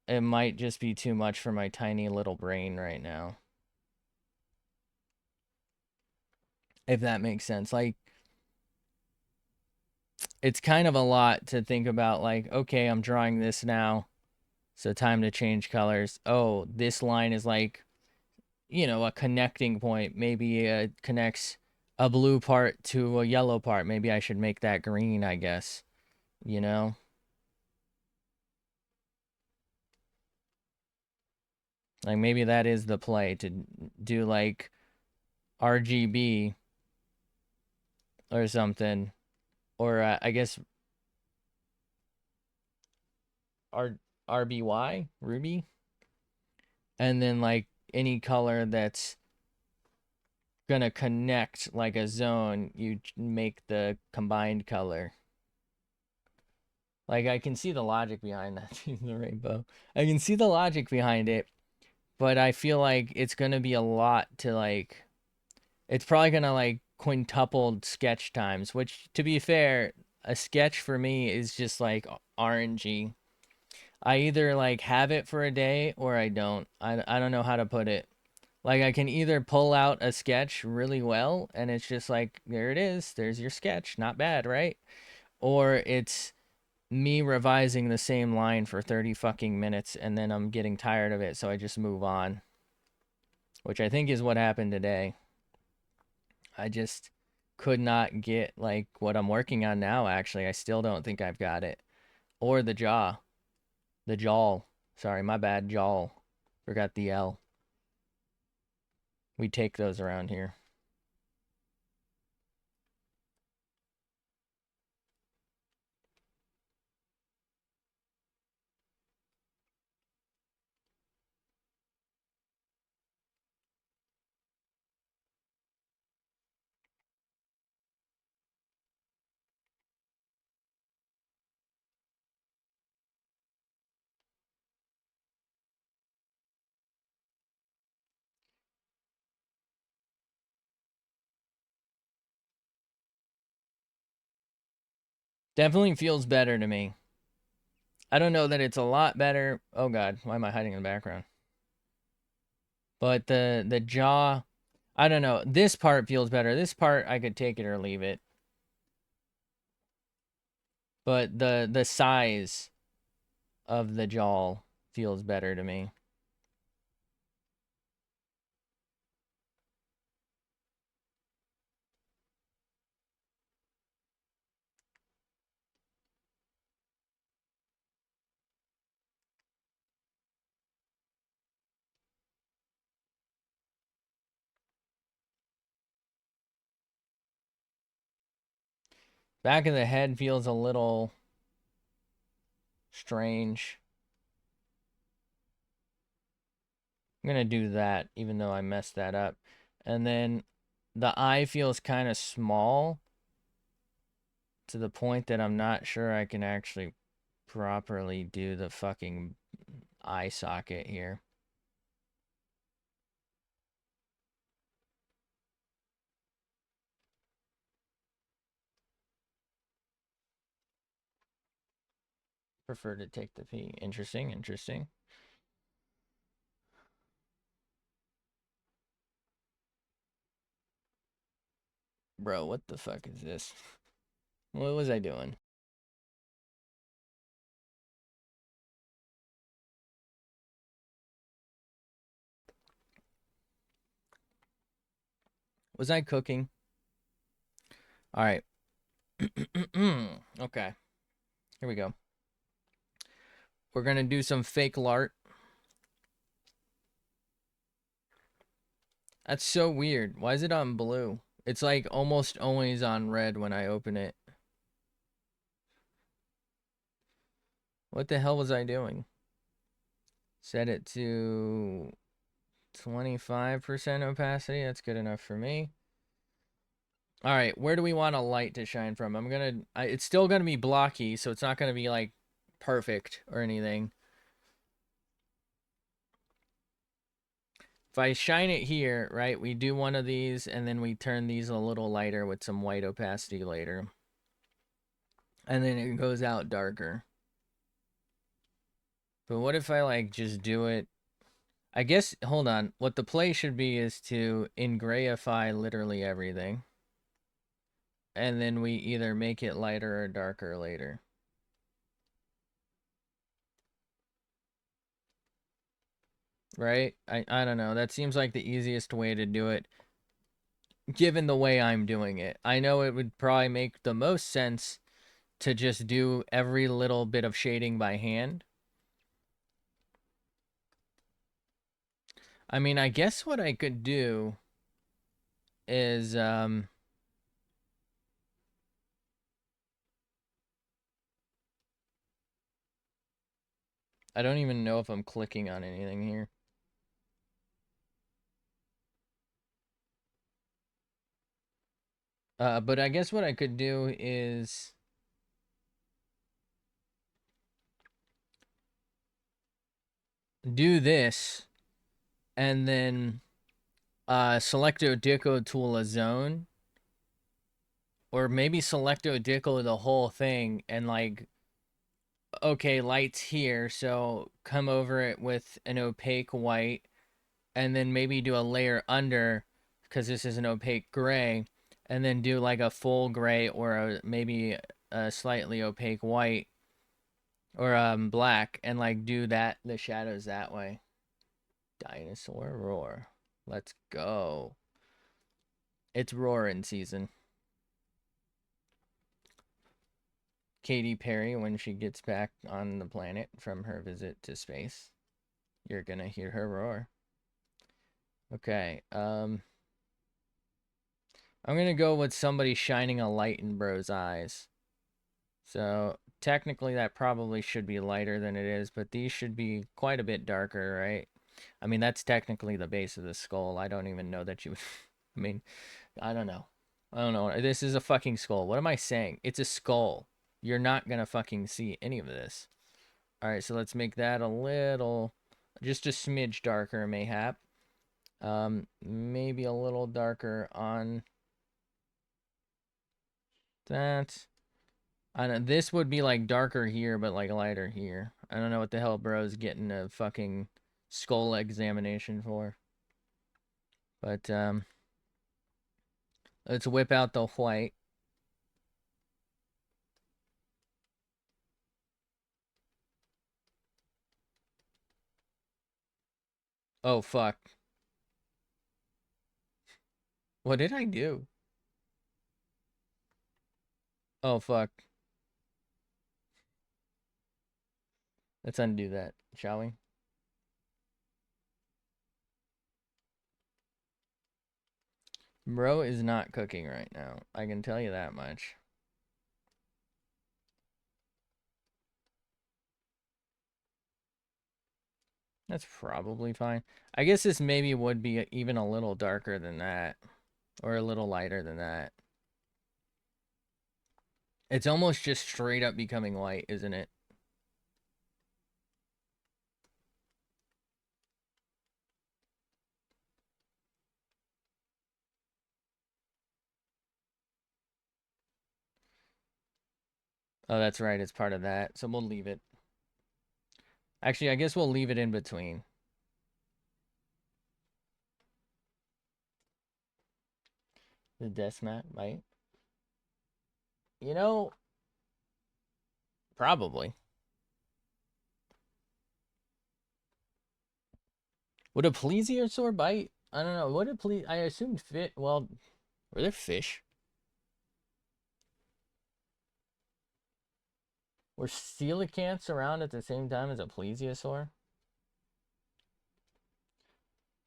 It might just be too much for my tiny little brain right now. If that makes sense. Like, it's kind of a lot to think about, like, okay, I'm drawing this now, so time to change colors. Oh, this line is like, a connecting point. Maybe it connects a blue part to a yellow part. Maybe I should make that green, I guess, you know? Like, maybe that is the play, to do like RGB or something. Or I guess R RBY, Ruby, and then like any color that's gonna connect like a zone, you make the combined color. Like, I can see the logic behind that. The rainbow. I can see the logic behind it, but I feel like it's gonna be a lot to like. It's probably gonna like quintuple sketch times, which, to be fair, a sketch for me is just like RNG. I either like have it for a day or I don't. I don't know how to put it. Like, I can either pull out a sketch really well and it's just like, there it is, there's your sketch, not bad, right? Or it's me revising the same line for 30 fucking minutes and then I'm getting tired of it, so I just move on. Which I think is what happened today. I just could not get like what I'm working on now, actually. I still don't think I've got it. Or the jaw. The jaw. Sorry, my bad, jaw. Forgot the L. We take those around here. Definitely feels better to me. I don't know that it's a lot better. Oh god, why am I hiding in the background? But the jaw, I don't know. This part feels better. This part I could take it or leave it. But the size of the jaw feels better to me. Back of the head feels a little strange. I'm gonna do that, even though I messed that up. And then the eye feels kind of small, to the point that I'm not sure I can actually properly do the fucking eye socket here. Prefer to take the P. Interesting, interesting. Bro, what the fuck is this? What was I doing? Was I cooking? All right. Okay. Here we go. We're gonna do some fake lart. That's so weird. Why is it on blue? It's like almost always on red when I open it. What the hell was I doing? Set it to 25% opacity. That's good enough for me. All right, where do we want a light to shine from? It's still gonna be blocky, so it's not gonna be like perfect or anything. If I shine it here, right, we do one of these and then we turn these a little lighter with some white opacity later. And then it goes out darker. But what if I like just do it? I guess, hold on. What the play should be is to engrayify literally everything. And then we either make it lighter or darker later. Right? I don't know. That seems like the easiest way to do it, given the way I'm doing it. I know it would probably make the most sense to just do every little bit of shading by hand. I mean, I guess what I could do is, I don't even know if I'm clicking on anything here. But I guess what I could do is do this and then Selecto Dico tool a zone, or maybe Selecto Dico the whole thing and like, okay, light's here, so come over it with an opaque white and then maybe do a layer under because this is an opaque gray, and then do like a full gray or maybe a slightly opaque white or black, and like do the shadows that way. Dinosaur roar. Let's go. It's roaring season. Katy Perry, when she gets back on the planet from her visit to space, you're gonna hear her roar. Okay, I'm gonna go with somebody shining a light in Bro's eyes. So technically that probably should be lighter than it is, but these should be quite a bit darker, right? I mean, that's technically the base of the skull. I don't even know that you I mean, I don't know. I don't know. This is a fucking skull. What am I saying? It's a skull. You're not gonna fucking see any of this. Alright, so let's make that a little, just a smidge darker, mayhap. Maybe a little darker on that. I know this would be like darker here, but like lighter here. I don't know what the hell bro's getting a fucking skull examination for. But let's whip out the white. Oh fuck. What did I do? Oh fuck. Let's undo that, shall we? Bro is not cooking right now. I can tell you that much. That's probably fine. I guess this maybe would be even a little darker than that. Or a little lighter than that. It's almost just straight up becoming white, isn't it? Oh, that's right. It's part of that. So we'll leave it. Actually, I guess we'll leave it in between. The desk mat might. You know, probably. Would a plesiosaur bite? I don't know. Would a I assumed fit. Well, were there fish? Were coelacanths around at the same time as a plesiosaur?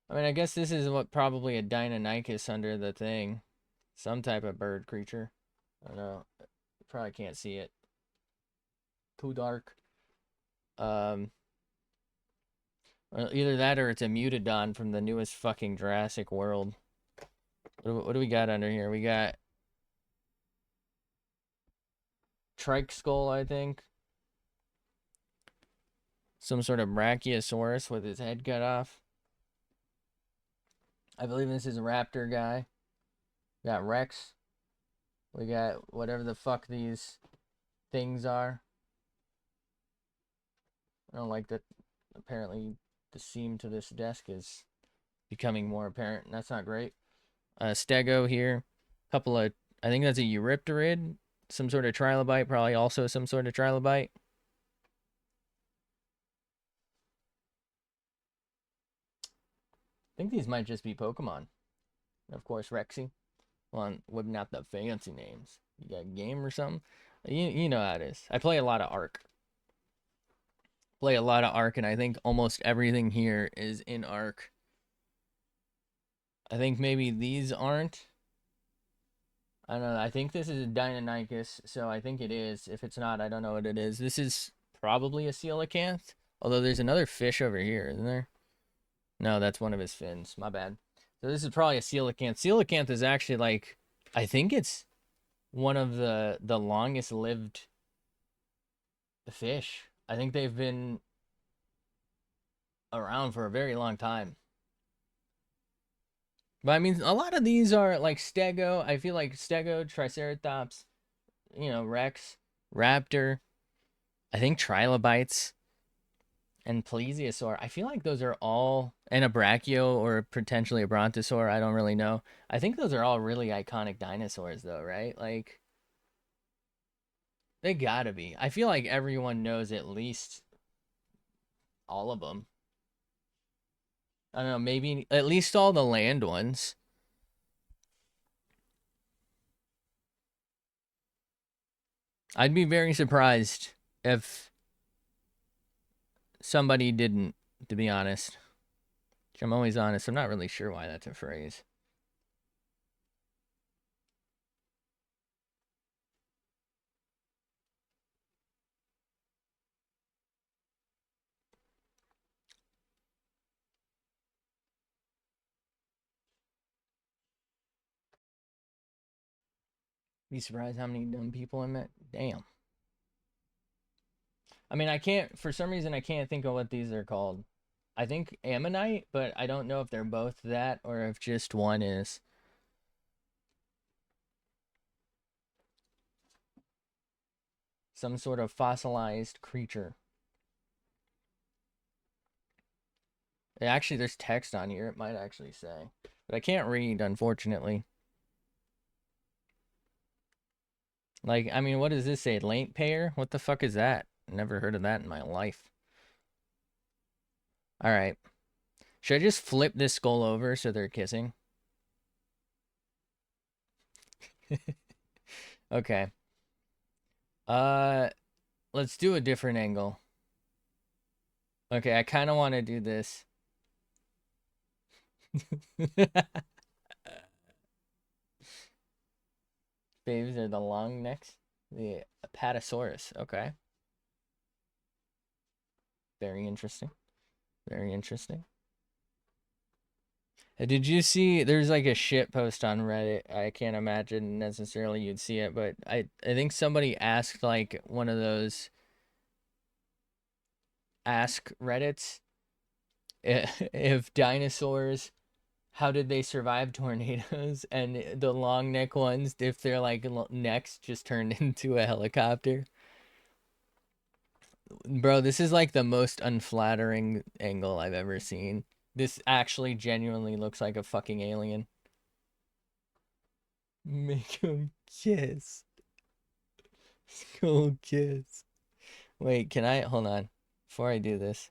I mean, I guess this is what probably a Deinonychus under the thing. Some type of bird creature. I don't know. Probably can't see it. Too dark. Um. Either that or it's a Mutadon from the newest fucking Jurassic World. What do we got under here? We got Trike Skull, I think. Some sort of Brachiosaurus with his head cut off. I believe this is a raptor guy. We got Rex. We got whatever the fuck these things are. I don't like that. Apparently, the seam to this desk is becoming more apparent. That's not great. Stego here. Couple of, I think that's a Eurypterid. Some sort of trilobite. Probably also some sort of trilobite. I think these might just be Pokemon. And of course, Rexy. Well, whipping out the fancy names. You got a game or something? You know how it is. I play a lot of Arc. And I think almost everything here is in Arc. I think maybe these aren't. I don't know. I think this is a Deinonychus, so I think it is. If it's not, I don't know what it is. This is probably a coelacanth. Although there's another fish over here, isn't there? No, that's one of his fins. My bad. So this is probably a coelacanth. Coelacanth is actually like, I think it's one of the longest lived fish. I think they've been around for a very long time. But I mean, a lot of these are like Stego. I feel like Stego, Triceratops, Rex, Raptor. I think Trilobites and Plesiosaur. I feel like those are all, and a Brachio or potentially a Brontosaur. I don't really know. I think those are all really iconic dinosaurs, though, right? Like, they gotta be. I feel like everyone knows at least all of them. I don't know, maybe at least all the land ones. I'd be very surprised if somebody didn't, to be honest. I'm always honest. I'm not really sure why that's a phrase. Be surprised how many dumb people I met. Damn. I mean, I can't, for some reason, I can't think of what these are called. I think ammonite, but I don't know if they're both that or if just one is. Some sort of fossilized creature. Actually, there's text on here. It might actually say. But I can't read, unfortunately. Like, I mean, what does this say? Late payer? What the fuck is that? Never heard of that in my life. All right. Should I just flip this skull over so they're kissing? Okay. Uh, let's do a different angle. Okay, I kind of want to do this. Babies are the long necks. The Apatosaurus. Okay. Very interesting. Very interesting. Did you see there's like a shit post on Reddit? I can't imagine necessarily you'd see it, but I think somebody asked like one of those ask Reddits if dinosaurs, how did they survive tornadoes, and the long neck ones, if their like necks just turned into a helicopter. Bro, this is like the most unflattering angle I've ever seen. This actually genuinely looks like a fucking alien. Make him kiss. Skull kiss. Wait, can I hold on before I do this?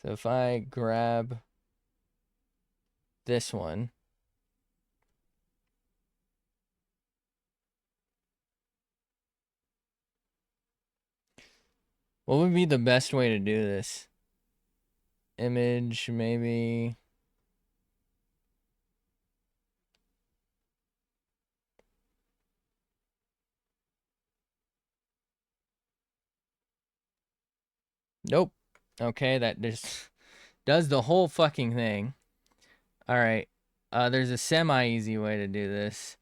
So if I grab this one, what would be the best way to do this? Image, maybe. Nope. Okay, that just does the whole fucking thing. All right. There's a semi-easy way to do this.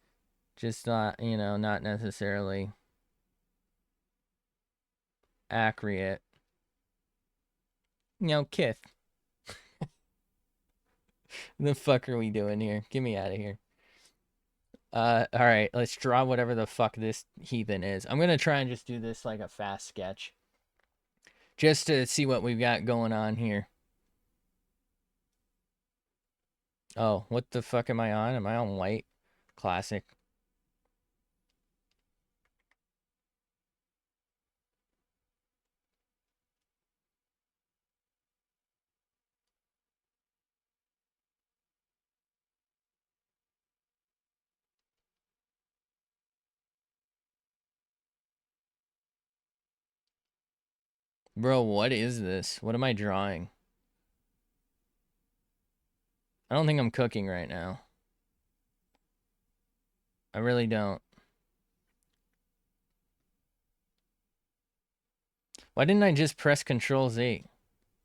Just not, not necessarily accurate. Kith. The fuck are we doing here? Get me out of here. All right, let's draw whatever the fuck this heathen is. I'm gonna try and just do this like a fast sketch. Just to see what we've got going on here. Oh, what the fuck am I on? Am I on white? Classic. Bro, what is this? What am I drawing? I don't think I'm cooking right now. I really don't. Why didn't I just press Control Z?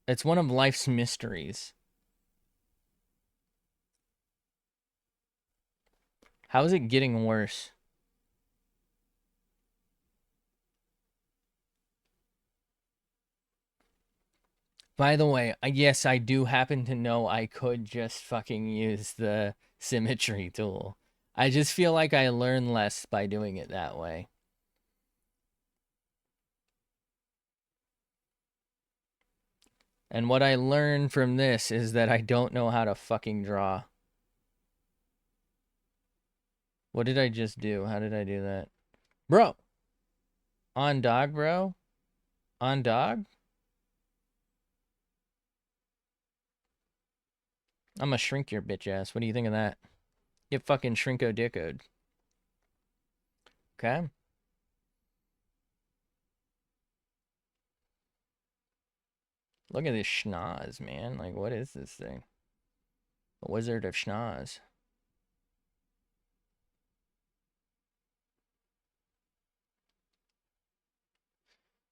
It's one of life's mysteries. How is it getting worse? By the way, yes, I do happen to know I could just fucking use the symmetry tool. I just feel like I learn less by doing it that way. And what I learned from this is that I don't know how to fucking draw. What did I just do? How did I do that? Bro! On dog, bro? On dog? I'm gonna shrink your bitch ass. What do you think of that? Get fucking shrinko-dickoed. Okay? Look at this schnoz, man. Like, what is this thing? A wizard of schnoz.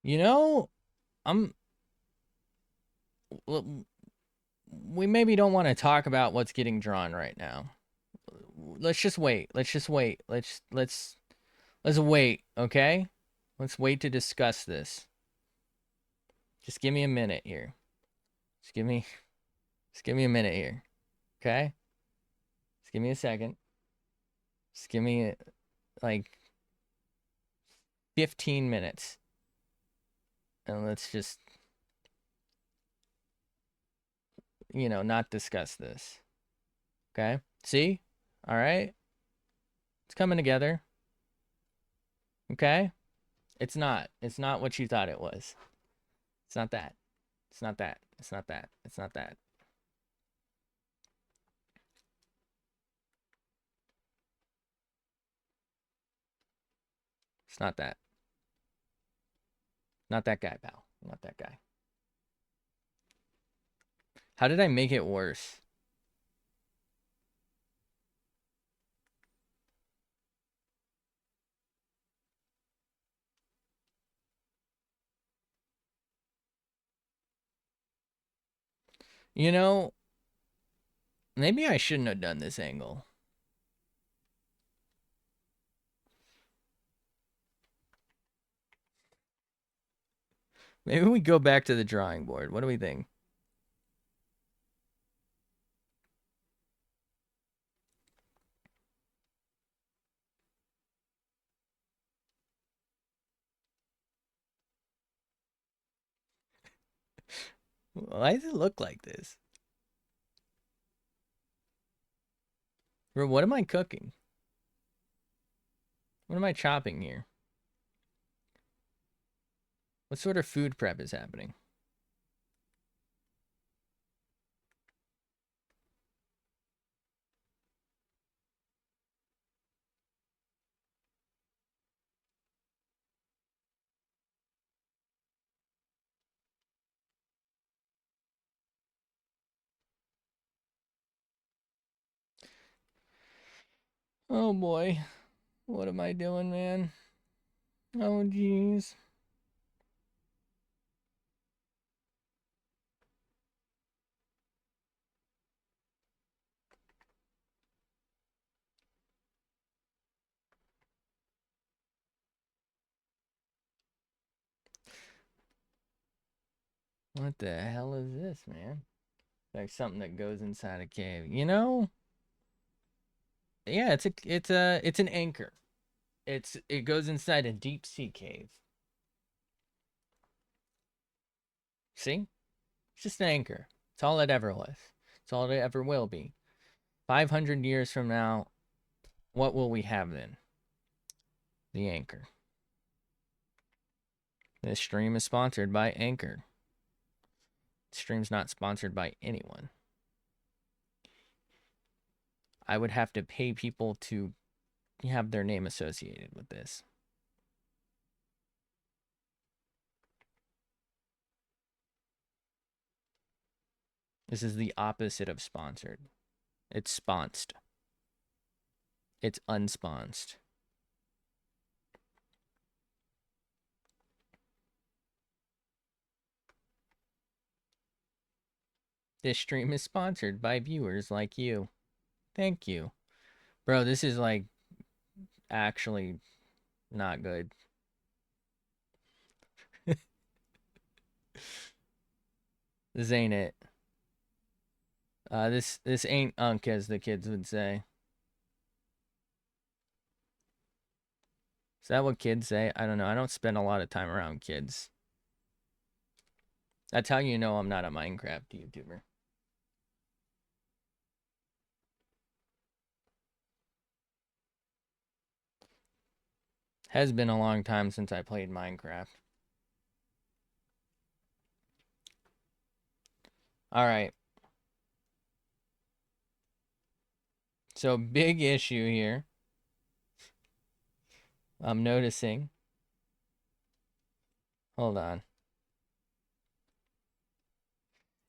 You know, I'm... We maybe don't want to talk about what's getting drawn right now. Let's just wait. Let's just wait. Let's wait, okay? Let's wait to discuss this. Just give me a minute here. Just give me a minute here. Okay? Just give me a second. Just give me like 15 minutes. And let's just not discuss this. Okay? See? All right? It's coming together. Okay? It's not. It's not what you thought it was. It's not that. It's not that. It's not that. It's not that. It's not that. Not that guy, pal. Not that guy. How did I make it worse? You know, maybe I shouldn't have done this angle. Maybe we go back to the drawing board. What do we think? Why does it look like this? Bro, what am I cooking? What am I chopping here? What sort of food prep is happening? Oh boy. What am I doing, man? Oh jeez. What the hell is this, man? Like something that goes inside a cave. You know? Yeah, it's an anchor. It goes inside a deep sea cave. See? It's just an anchor. It's all it ever was. It's all it ever will be. 500 years from now, what will we have then? The anchor. This stream is sponsored by Anchor. The stream's not sponsored by anyone. I would have to pay people to have their name associated with this. This is the opposite of sponsored. It's sponsed. It's unsponsed. This stream is sponsored by viewers like you. Thank you. Bro, this is like actually not good. This ain't it. This ain't unk, as the kids would say. Is that what kids say? I don't know. I don't spend a lot of time around kids. That's how you know I'm not a Minecraft YouTuber. Has been a long time since I played Minecraft. Alright. So, big issue here. I'm noticing. Hold on.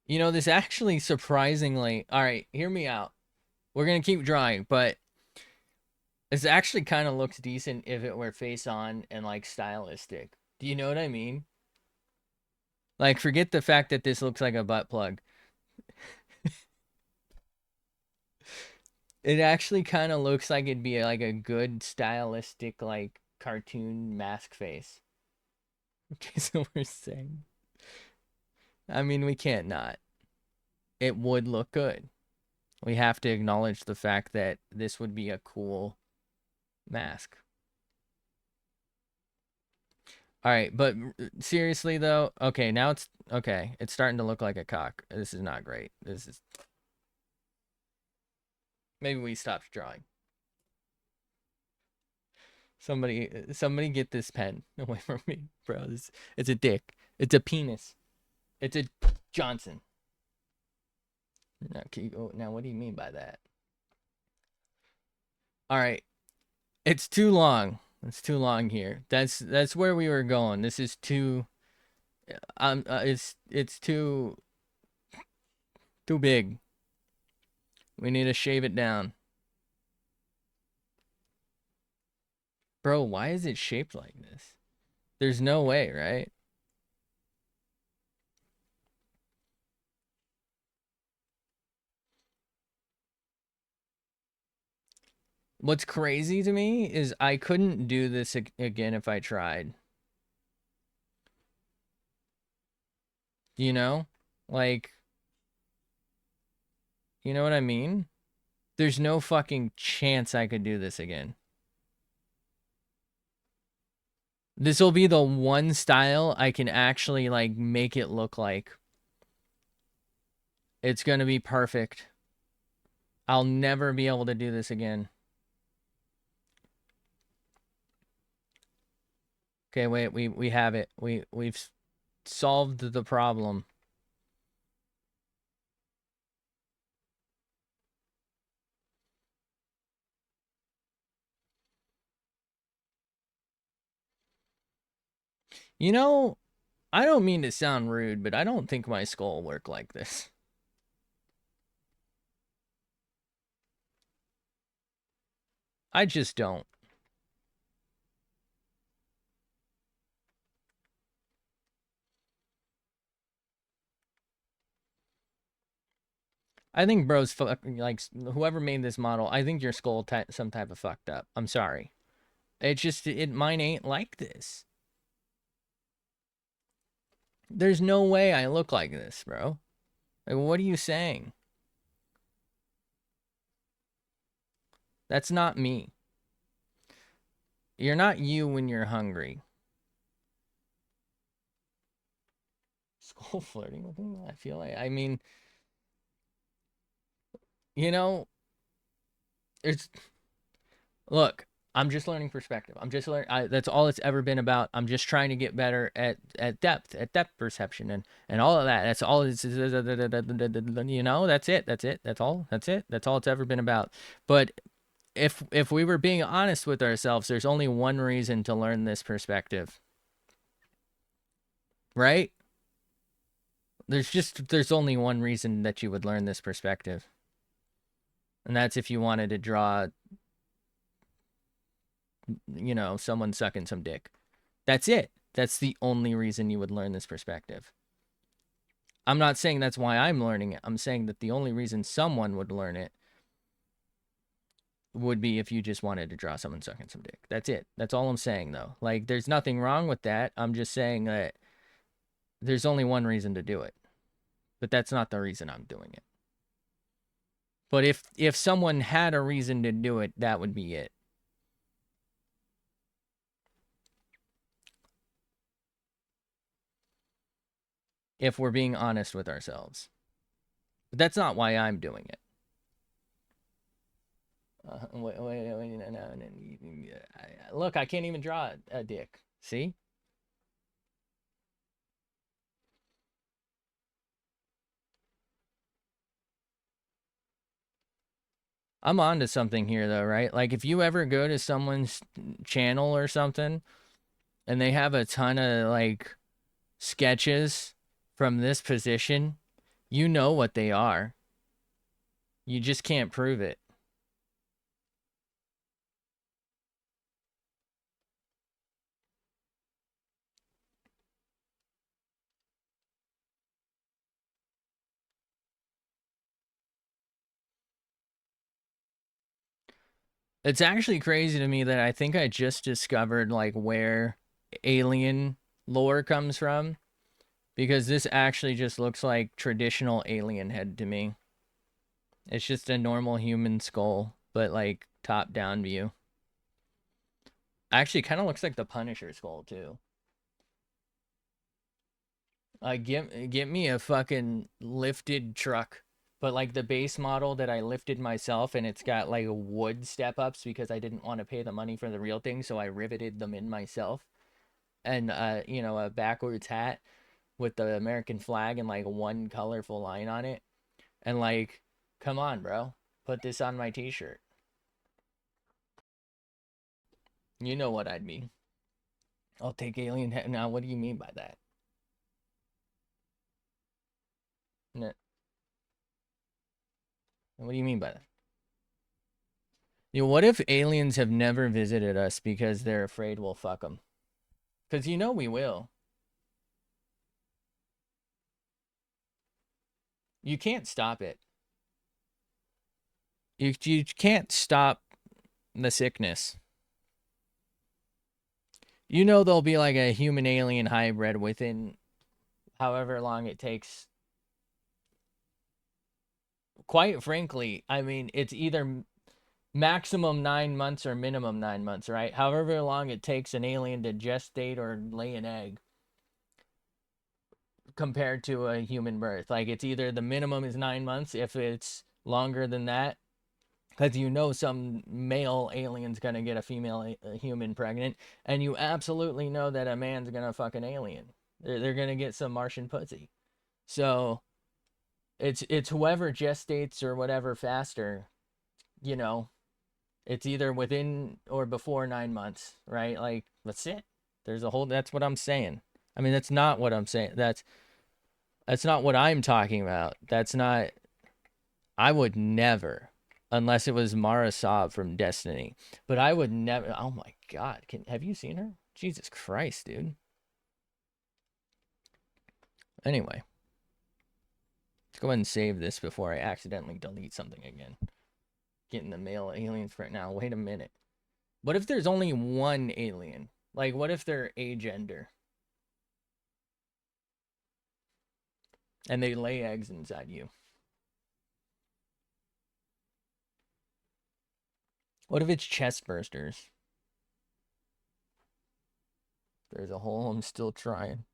You know, this actually surprisingly... Alright, hear me out. We're gonna keep drawing, but... This actually kind of looks decent if it were face on and, like, stylistic. Do you know what I mean? Like, forget the fact that this looks like a butt plug. It actually kind of looks like it'd be like a good stylistic, like, cartoon mask face. Okay, so we're saying. I mean, we can't not. It would look good. We have to acknowledge the fact that this would be a cool mask. All right, but seriously though, okay, now it's okay. It's starting to look like a cock. This is not great. This is maybe we stopped drawing. Somebody get this pen away from me, bro. It's a dick. It's a penis. It's a Johnson. Now, what do you mean by that? All right, it's too long. It's too long here. That's where we were going. This is too. It's too big. We need to shave it down. Bro, why is it shaped like this? There's no way, right? What's crazy to me is I couldn't do this again if I tried. You know? Like, you know what I mean? There's no fucking chance I could do this again. This will be the one style I can actually, like, make it look like. It's gonna be perfect. I'll never be able to do this again. Okay, wait, we have it. We've solved the problem. You know, I don't mean to sound rude, but I don't think my skull will work like this. I just don't. I think bro's like whoever made this model. I think your skull some type of fucked up. I'm sorry. It's just mine ain't like this. There's no way I look like this, bro. Like, what are you saying? That's not me. You're not you when you're hungry. School flirting with me? I feel like, I mean, you know, it's, look, I'm just learning perspective. I'm just learning. That's all it's ever been about. I'm just trying to get better at depth perception, and all of that. That's all. It's, you know. That's it. That's it. That's all. That's it. That's all it's ever been about. But if we were being honest with ourselves, there's only one reason to learn this perspective, right? There's only one reason that you would learn this perspective, and that's if you wanted to draw, you know, someone sucking some dick. That's it. That's the only reason you would learn this perspective. I'm not saying that's why I'm learning it. I'm saying that the only reason someone would learn it would be if you just wanted to draw someone sucking some dick. That's it. That's all I'm saying, though. Like, there's nothing wrong with that. I'm just saying that there's only one reason to do it. But that's not the reason I'm doing it. But if someone had a reason to do it, that would be it. If we're being honest with ourselves. But that's not why I'm doing it. Look, I can't even draw a dick. See? I'm on to something here, though, right? Like, if you ever go to someone's channel or something and they have a ton of, like, sketches from this position, you know what they are. You just can't prove it. It's actually crazy to me that I think I just discovered, like, where alien lore comes from, because this actually just looks like traditional alien head to me. It's just a normal human skull, but, like, top-down view. Actually, kind of looks like the Punisher skull, too. Get me a fucking lifted truck, but like the base model that I lifted myself, and it's got like wood step ups because I didn't want to pay the money for the real thing, so I riveted them in myself. And you know, a backwards hat with the American flag and like one colorful line on it. And like, come on, bro, put this on my t-shirt. You know what I'd mean. I'll take alien head. Now, what do you mean by that? What do you mean by that? You know, what if aliens have never visited us because they're afraid we'll fuck them? Because you know we will. You can't stop it. You can't stop the sickness. You know there'll be like a human alien hybrid within however long it takes. Quite frankly, I mean, it's either maximum 9 months or minimum 9 months, right? However long it takes an alien to gestate or lay an egg compared to a human birth. Like, it's either the minimum is 9 months. If it's longer than that, because you know some male alien's gonna get a female a human pregnant, and you absolutely know that a man's gonna fuck an alien. They're gonna get some Martian pussy. So it's whoever gestates or whatever faster, you know. It's either within or before 9 months, right? Like, that's it. There's a whole. That's what I'm saying. I mean, that's not what I'm saying. That's not what I'm talking about. That's not. I would never, unless it was Mara Saab from Destiny. But I would never. Oh my God! Have you seen her? Jesus Christ, dude. Anyway, let's go ahead and save this before I accidentally delete something again. Getting the male aliens right now. Wait a minute. What if there's only one alien? Like, what if they're agender? And they lay eggs inside you. What if it's chest bursters? There's a hole, I'm still trying.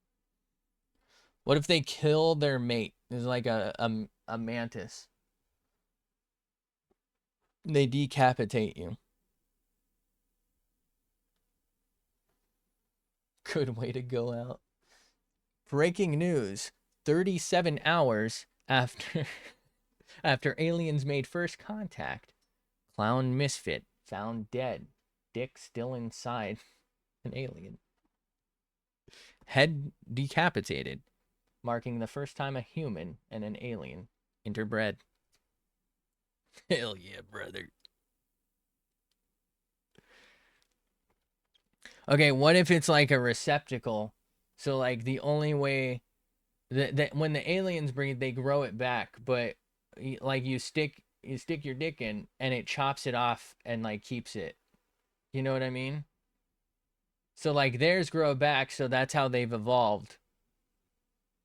What if they kill their mate? There's like a mantis. They decapitate you. Good way to go out. Breaking news. 37 hours after after aliens made first contact, clown misfit found dead. Dick still inside an alien. Head decapitated, marking the first time a human and an alien interbred. Hell yeah, brother. Okay, what if it's like a receptacle? So like the only way that when the aliens breed, they grow it back, but like you stick your dick in and it chops it off and like keeps it. You know what I mean? So like theirs grow back, so that's how they've evolved.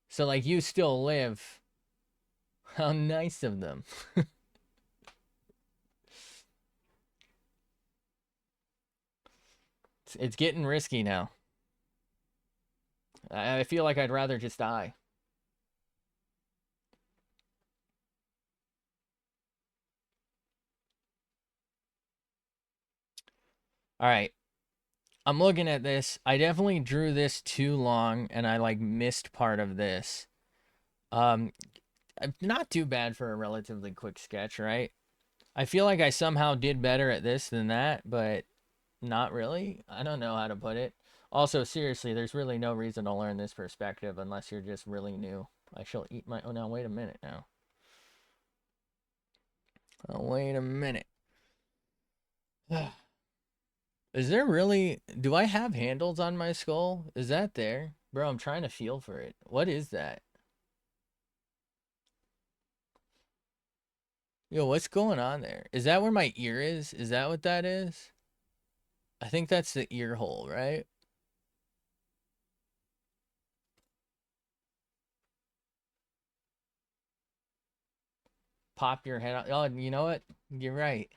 So like you still live. How nice of them. It's getting risky now. I feel like I'd rather just die. All right. I'm looking at this. I definitely drew this too long and I like missed part of this. Um not too bad for a relatively quick sketch, right? I feel like I somehow did better at this than that, but not really. I don't know how to put it. Also, seriously, there's really no reason to learn this perspective unless you're just really new. I shall eat my... Oh, now, wait a minute now. Oh, wait a minute. Is there really... Do I have handles on my skull? Is that there? Bro, I'm trying to feel for it. What is that? Yo, what's going on there? Is that where my ear is? Is that what that is? I think that's the ear hole, right? Pop your head out. Oh, you know what? You're right.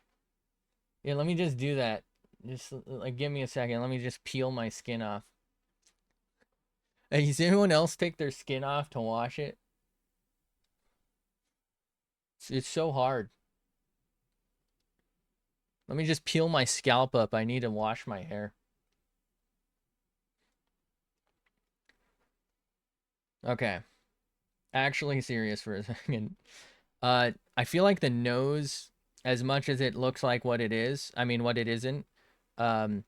Yeah, let me just do that. Just like give me a second. Let me just peel my skin off. Hey, does anyone else take their skin off to wash it? It's so hard. Let me just peel my scalp up. I need to wash my hair. Okay. Actually serious for a second. I feel like the nose, as much as it looks like what it is, I mean what it isn't, um,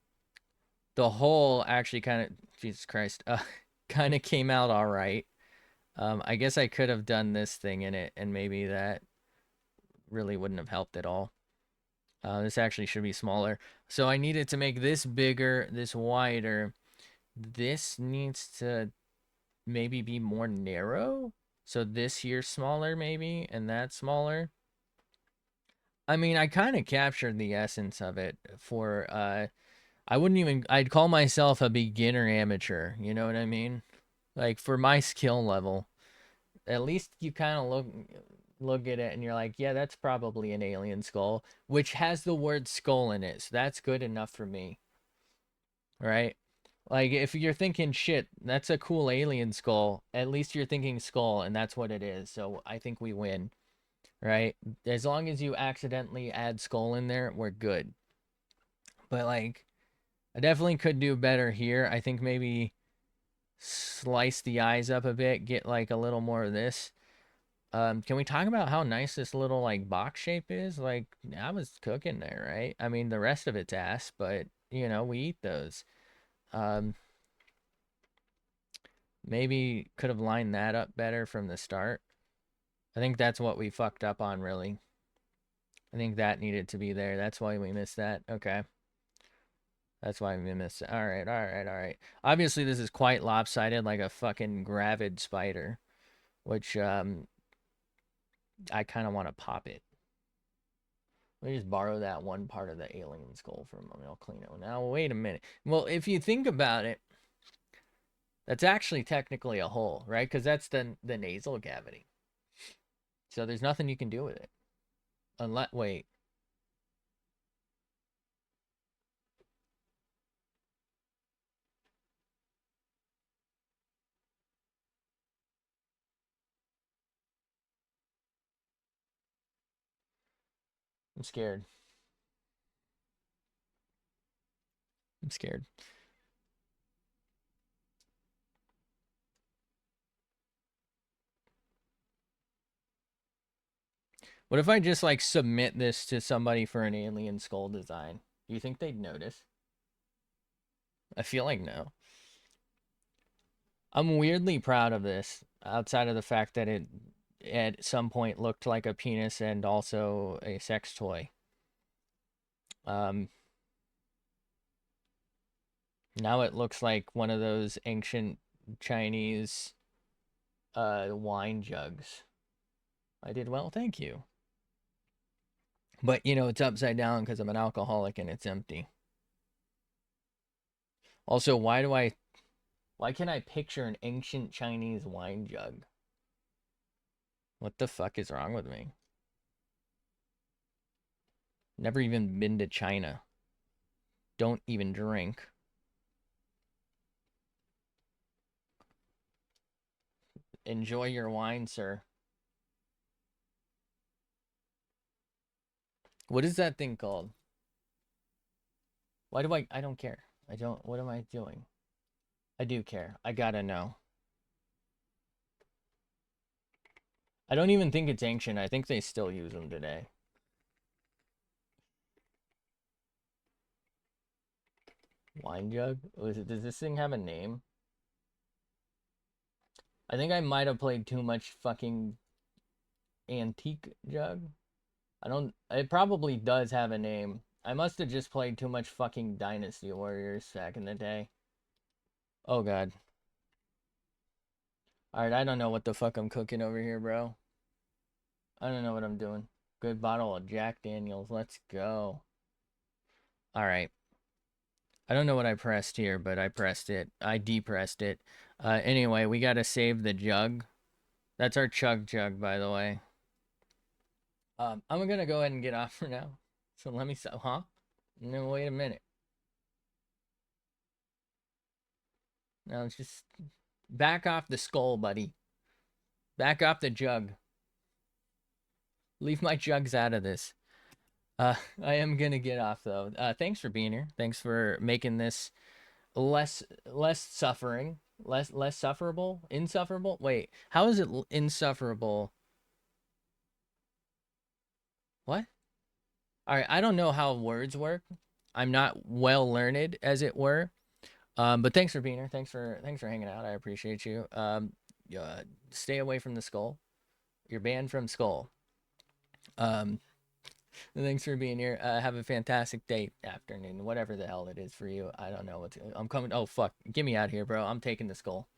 the hole actually kind of, Jesus Christ, kind of came out all right. I guess I could have done this thing in it, and maybe that really wouldn't have helped at all. This actually should be smaller. So I needed to make this bigger, this wider. This needs to maybe be more narrow. So this here smaller maybe, and that smaller. I mean, I kind of captured the essence of it for, I wouldn't even, I'd call myself a beginner amateur. You know what I mean? Like for my skill level. At least you kind of look at it and you're like, yeah, that's probably an alien skull, which has the word skull in it. So that's good enough for me, right? Like if you're thinking shit, that's a cool alien skull, at least you're thinking skull and that's what it is. So I think we win, right? As long as you accidentally add skull in there, we're good. But like I definitely could do better here. I think maybe slice the eyes up a bit, get like a little more of this. Can we talk about how nice this little like box shape is? Like I was cooking there, right? I mean the rest of it's ass, but you know, we eat those. Um, maybe could have lined that up better from the start. I think that's what we fucked up on really. I think that needed to be there. That's why we missed that. Okay. That's why we missed it. All right, all right, all right. Obviously this is quite lopsided like a fucking gravid spider, which I kind of want to pop it. Let me just borrow that one part of the alien skull from him. I'll clean it. Now, wait a minute. Well, if you think about it, That's actually technically a hole, right? Because that's the nasal cavity. So there's nothing you can do with it. Unless, wait, I'm scared. I'm scared. What if I just like submit this to somebody for an alien skull design? Do you think they'd notice? I feel like no. I'm weirdly proud of this, outside of the fact that it at some point looked like a penis and also a sex toy. Um, Now it looks like one of those ancient Chinese wine jugs. I did well, thank you. But you know, it's upside down because I'm an alcoholic and it's empty. Also, why can I picture an ancient Chinese wine jug? What the fuck is wrong with me? Never even been to China. Don't even drink. Enjoy your wine, sir. What is that thing called? Why do I don't care. I don't, what am I doing? I do care. I gotta know. I don't even think it's ancient. I think they still use them today. Wine jug? Does this thing have a name? I think I might have played too much fucking antique jug. I don't, it probably does have a name. I must have just played too much fucking Dynasty Warriors back in the day. Oh god. Alright, I don't know what the fuck I'm cooking over here, bro. I don't know what I'm doing. Good bottle of Jack Daniels. Let's go. Alright. I don't know what I pressed here, but I pressed it. I depressed it. Anyway, we gotta save the jug. That's our chug jug, by the way. I'm gonna go ahead and get off for now. So let me, huh? No, wait a minute. Now it's just back off the skull, buddy. Back off the jug. Leave my jugs out of this. I am gonna get off though. Thanks for being here. Thanks for making this less suffering, less sufferable, insufferable. Wait, how is it insufferable? What? All right, I don't know how words work. I'm not well learned, as it were. But thanks for being here. Thanks for hanging out. I appreciate you. Stay away from the skull. You're banned from skull. Um, Thanks for being here. Have a fantastic day, afternoon, whatever the hell it is for you. I don't know I'm coming. Oh fuck, get me out of here, bro. I'm taking the skull.